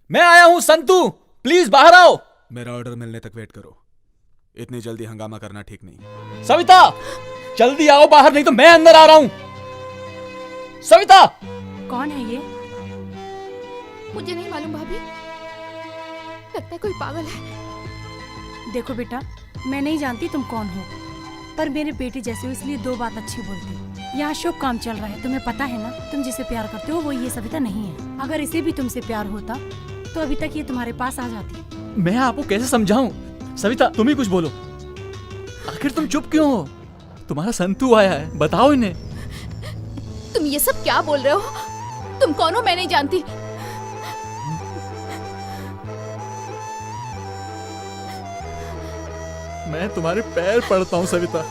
मैं आया हूं संतू, प्लीज बाहर आओ। मेरा ऑर्डर मिलने तक वेट करो, इतनी जल्दी हंगामा करना ठीक नहीं। सविता, जल्दी आओ बाहर, नहीं तो मैं अंदर आ रहा हूं। सविता! कौन है ये? मुझे नहीं मालूम भाभी, लगता है कोई पागल है। देखो बेटा, मैं नहीं जानती तुम कौन हो, पर मेरे बेटे जैसे हो इसलिए दो बात अच्छी बोलती। यहाँ शुभ काम चल रहा है, तुम्हें पता है ना, तुम जिसे प्यार करते हो वो ये सविता नहीं है। अगर इसे भी तुमसे प्यार होता तो अभी तक ये तुम्हारे पास आ जाती। मैं आपको कैसे समझाऊं? सविता, तुम ही कुछ बोलो। आखिर तुम चुप क्यों हो? तुम्हारा संतू आया है, बताओ इन्हें। तुम ये सब क्या बोल रहे हो? तुम कौन हो? मैं नहीं जानती। मैं तुम्हारे पैर पड़ता हूँ सविता,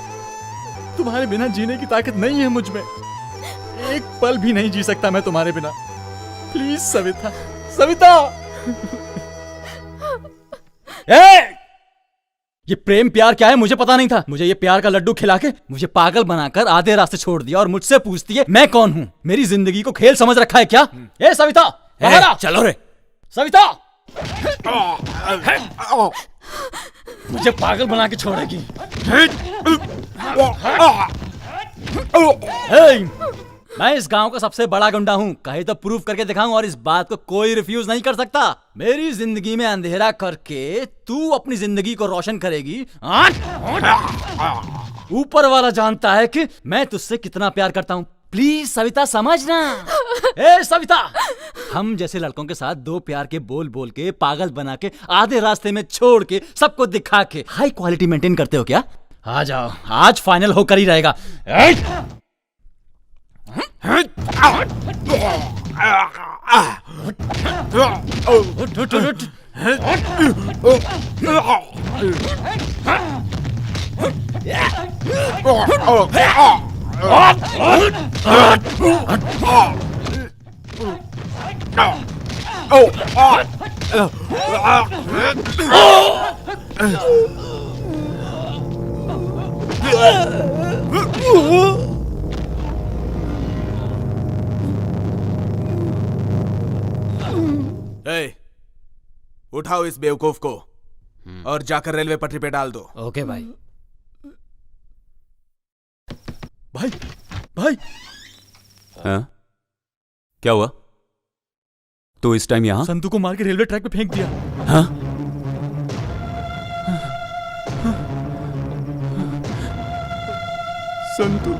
तुम्हारे बिना जीने की ताकत नहीं है मुझ में। एक पल भी नहीं जी सकता मैं तुम्हारे बिना। प्लीज सविता, सविता! ये प्रेम प्यार क्या है मुझे पता नहीं था। मुझे ये प्यार का लड्डू खिला के मुझे पागल बनाकर आधे रास्ते छोड़ दिया और मुझसे पूछती है मैं कौन हूँ। मेरी जिंदगी को खेल समझ रखा है क्या? ए सविता, चलो रे सविता! मुझे पागल बना के छोड़ेगी। मैं इस गांव का सबसे बड़ा गुंडा हूँ, कहे तो प्रूफ करके दिखाऊं और इस बात को कोई रिफ्यूज नहीं कर सकता। मेरी जिंदगी में अंधेरा करके तू अपनी जिंदगी को रोशन करेगी। ऊपर वाला जानता है कि मैं तुझसे कितना प्यार करता हूँ। प्लीज सविता समझना। ए सविता, हम जैसे लड़कों के साथ दो प्यार के बोल बोल के पागल बना के आधे रास्ते में छोड़ के सबको दिखा के हाई क्वालिटी मेंटेन करते हो क्या? आ जाओ, आज फाइनल होकर ही रहेगा। ए, उठाओ इस बेवकूफ को और जाकर रेलवे पटरी पे डाल दो। ओके भाई। भाई भाई हाँ? क्या हुआ? तो इस टाइम यहाँ? संतू को मार के रेलवे ट्रैक पे फेंक दिया। हाँ? संतू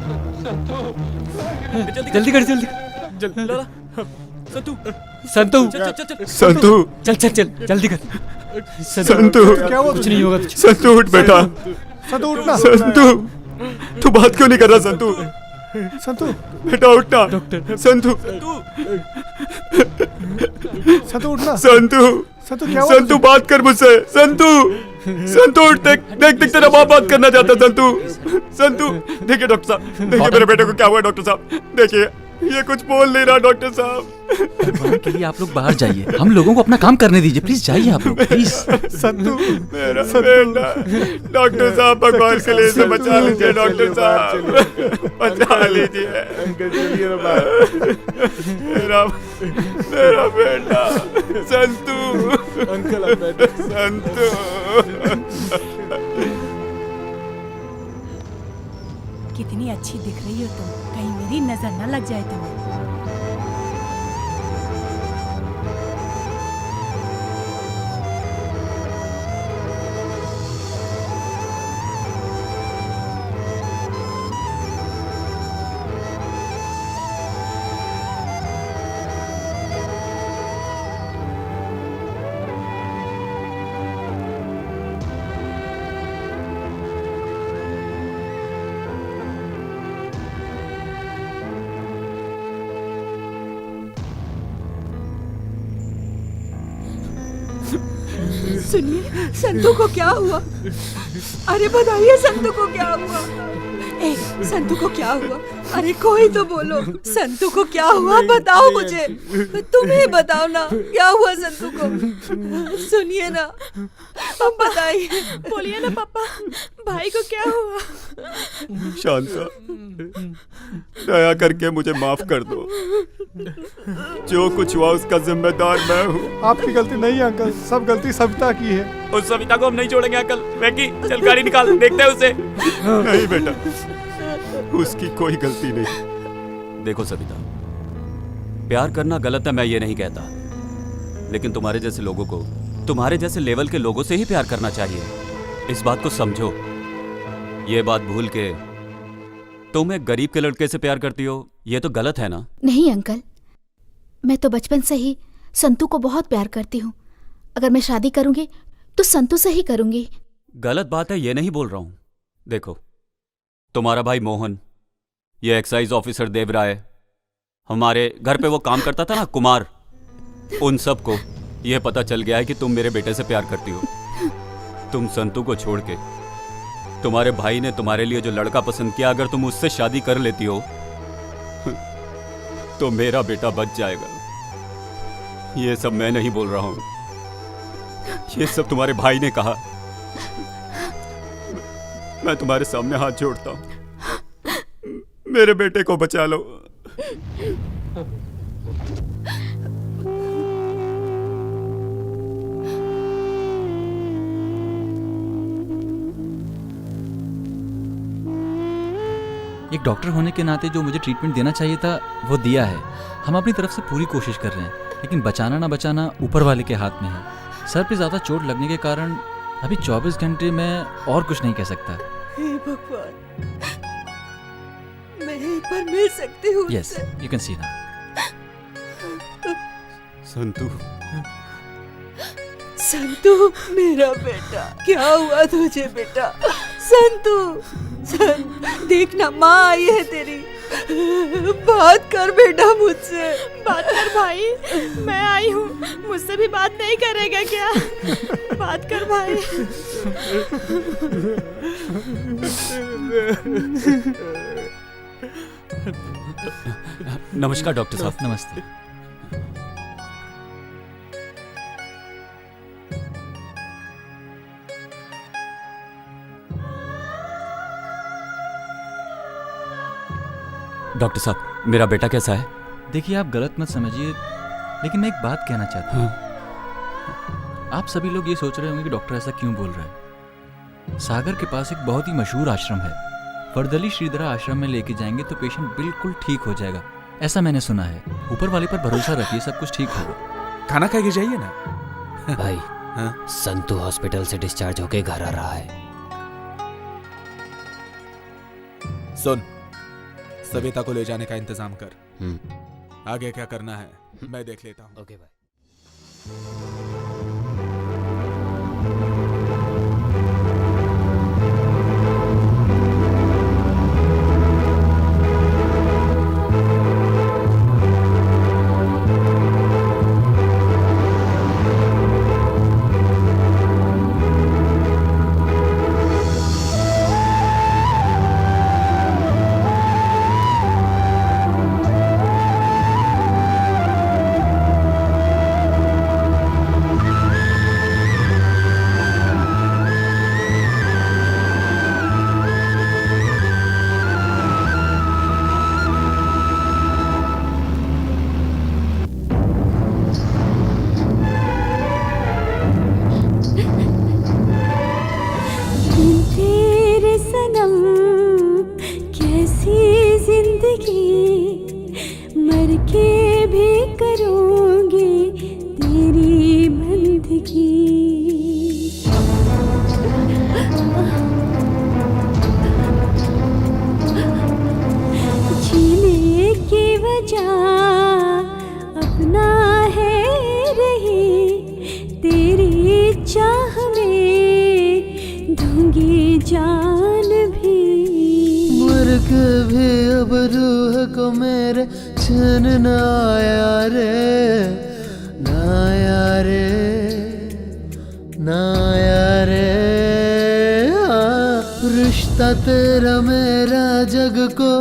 जल्दी कर जल्दी संतू संतू संतू चल चल चल जल्दी कर संतू क्या हुआ? कुछ नहीं होगा तुझे। संतू उठ बेटा। संतू उठना। संतू तू बात क्यों नहीं कर रहा? संतू संतू बेटा उठना। संतू संतू उठना। संतू संतू क्या हुआ? संतू बात कर मुझसे। संतू संतू उठ, देख देख देख तेरा बाप बात करना चाहता है। संतू संतू देखिए डॉक्टर साहब, देखिए मेरे बेटे को क्या हुआ डॉक्टर साहब। देखिए ये कुछ बोल नहीं रहा डॉक्टर साहब। भगवान के लिए आप लोग बाहर जाइए, हम लोगों को अपना काम करने दीजिए। प्लीज जाइए आप लोग प्लीज। संतू मेरा बेटा, डॉक्टर साहब भगवान के लिए इसे बचा लीजिए। डॉक्टर साहब बचा लीजिए। मेरा मेरा बेटा संतू। अंकल संतू। कितनी अच्छी दिख रही हो तुम, कहीं मेरी नजर न लग जाए तुम्हें। सुनिए, संतू को क्या हुआ? अरे बताइए संतू को क्या हुआ? ए, संतू को क्या हुआ? अरे कोई तो बोलो, संतू को क्या हुआ? बताओ मुझे, तुम्हें बताओ ना क्या हुआ संतू को। सुनिए ना, अब बताइए। बोलिए ना पापा, भाई को क्या हुआ? शांता, दया करके मुझे माफ कर दो। जो कुछ हुआ उसका जिम्मेदार मैं हूँ। आपकी गलती नहीं है अंकल, सब गलती सविता की है। उस सविता को हम नहीं छोड़ेंगे अंकल। मैगी चल गाड़ी निकाल, देखते हैं उसे। नहीं बेटा, उसकी कोई गलती नहीं। देखो सविता, प्यार करना गलत है मैं ये नहीं कहता, लेकिन तुम्हारे जैसे लोगों को तुम्हारे जैसे लेवल के लोगों से ही प्यार करना चाहिए। इस बात को समझो। ये बात भूल के तुम एक गरीब के लड़के से प्यार करती हो, ये तो गलत है ना? नहीं अंकल, मैं तो बचपन से ही संतू को बहुत प्यार करती हूँ। अगर मैं शादी करूंगी तो संतू से ही करूंगी। गलत बात है ये नहीं बोल रहा हूं। देखो, तुम्हारा भाई मोहन, ये एक्साइज ऑफिसर देवराय, हमारे घर पे वो काम करता था ना कुमार, उन सबको ये पता चल गया है कि तुम मेरे बेटे से प्यार करती हो। तुम संतू को छोड़ के तुम्हारे भाई ने तुम्हारे लिए जो लड़का पसंद किया, अगर तुम उससे शादी कर लेती हो तो मेरा बेटा बच जाएगा। ये सब मैं नहीं बोल रहा हूं, ये सब तुम्हारे भाई ने कहा। मैं तुम्हारे सामने हाथ जोड़ता हूं, मेरे बेटे को बचा लो। एक डॉक्टर होने के नाते जो मुझे ट्रीटमेंट देना चाहिए था वो दिया है। हम अपनी तरफ से पूरी कोशिश कर रहे हैं, लेकिन बचाना ना बचाना ऊपर वाले के हाथ में है। सर पे ज़्यादा चोट लगने के कारण अभी 24 घंटे में और कुछ नहीं कह सकता। हे भगवान, मैं एक बार मिल सकती हूँ? यस, यू कैन सी ना। संतू, संतू मेरा बेटा, क्या हुआ तुझे बेटा? संतू, देखना माँ आई है तेरी। बात कर बेटा मुझसे। बात कर भाई, मैं आई हूँ, मुझसे भी बात नहीं करेगा क्या? बात कर भाई। नमस्कार डॉक्टर साहब। नमस्ते। डॉक्टर साहब, मेरा बेटा कैसा है? देखिए, आप गलत मत समझिए, लेकिन मैं एक बात कहना चाहता हूँ। आप सभी लोग ये सोच रहे होंगे कि डॉक्टर ऐसा क्यों बोल रहा है। सागर के पास एक बहुत ही मशहूर आश्रम है, वर्दली श्रीधरा आश्रम में लेके जाएंगे तो पेशेंट बिल्कुल ठीक हो जाएगा, ऐसा मैंने सुना है। ऊपर वाले पर भरोसा रखिए, सब कुछ ठीक होगा। खाना खा के जाइए ना। भाई, संतू हॉस्पिटल से डिस्चार्ज होके घर आ रहा है। सुन, सविता को ले जाने का इंतजाम कर। आगे क्या करना है मैं देख लेता हूँ। ओके भाई। रिश्ता तेरा मेरा जग को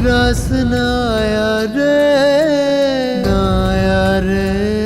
रस ना आया रे, ना आया रे।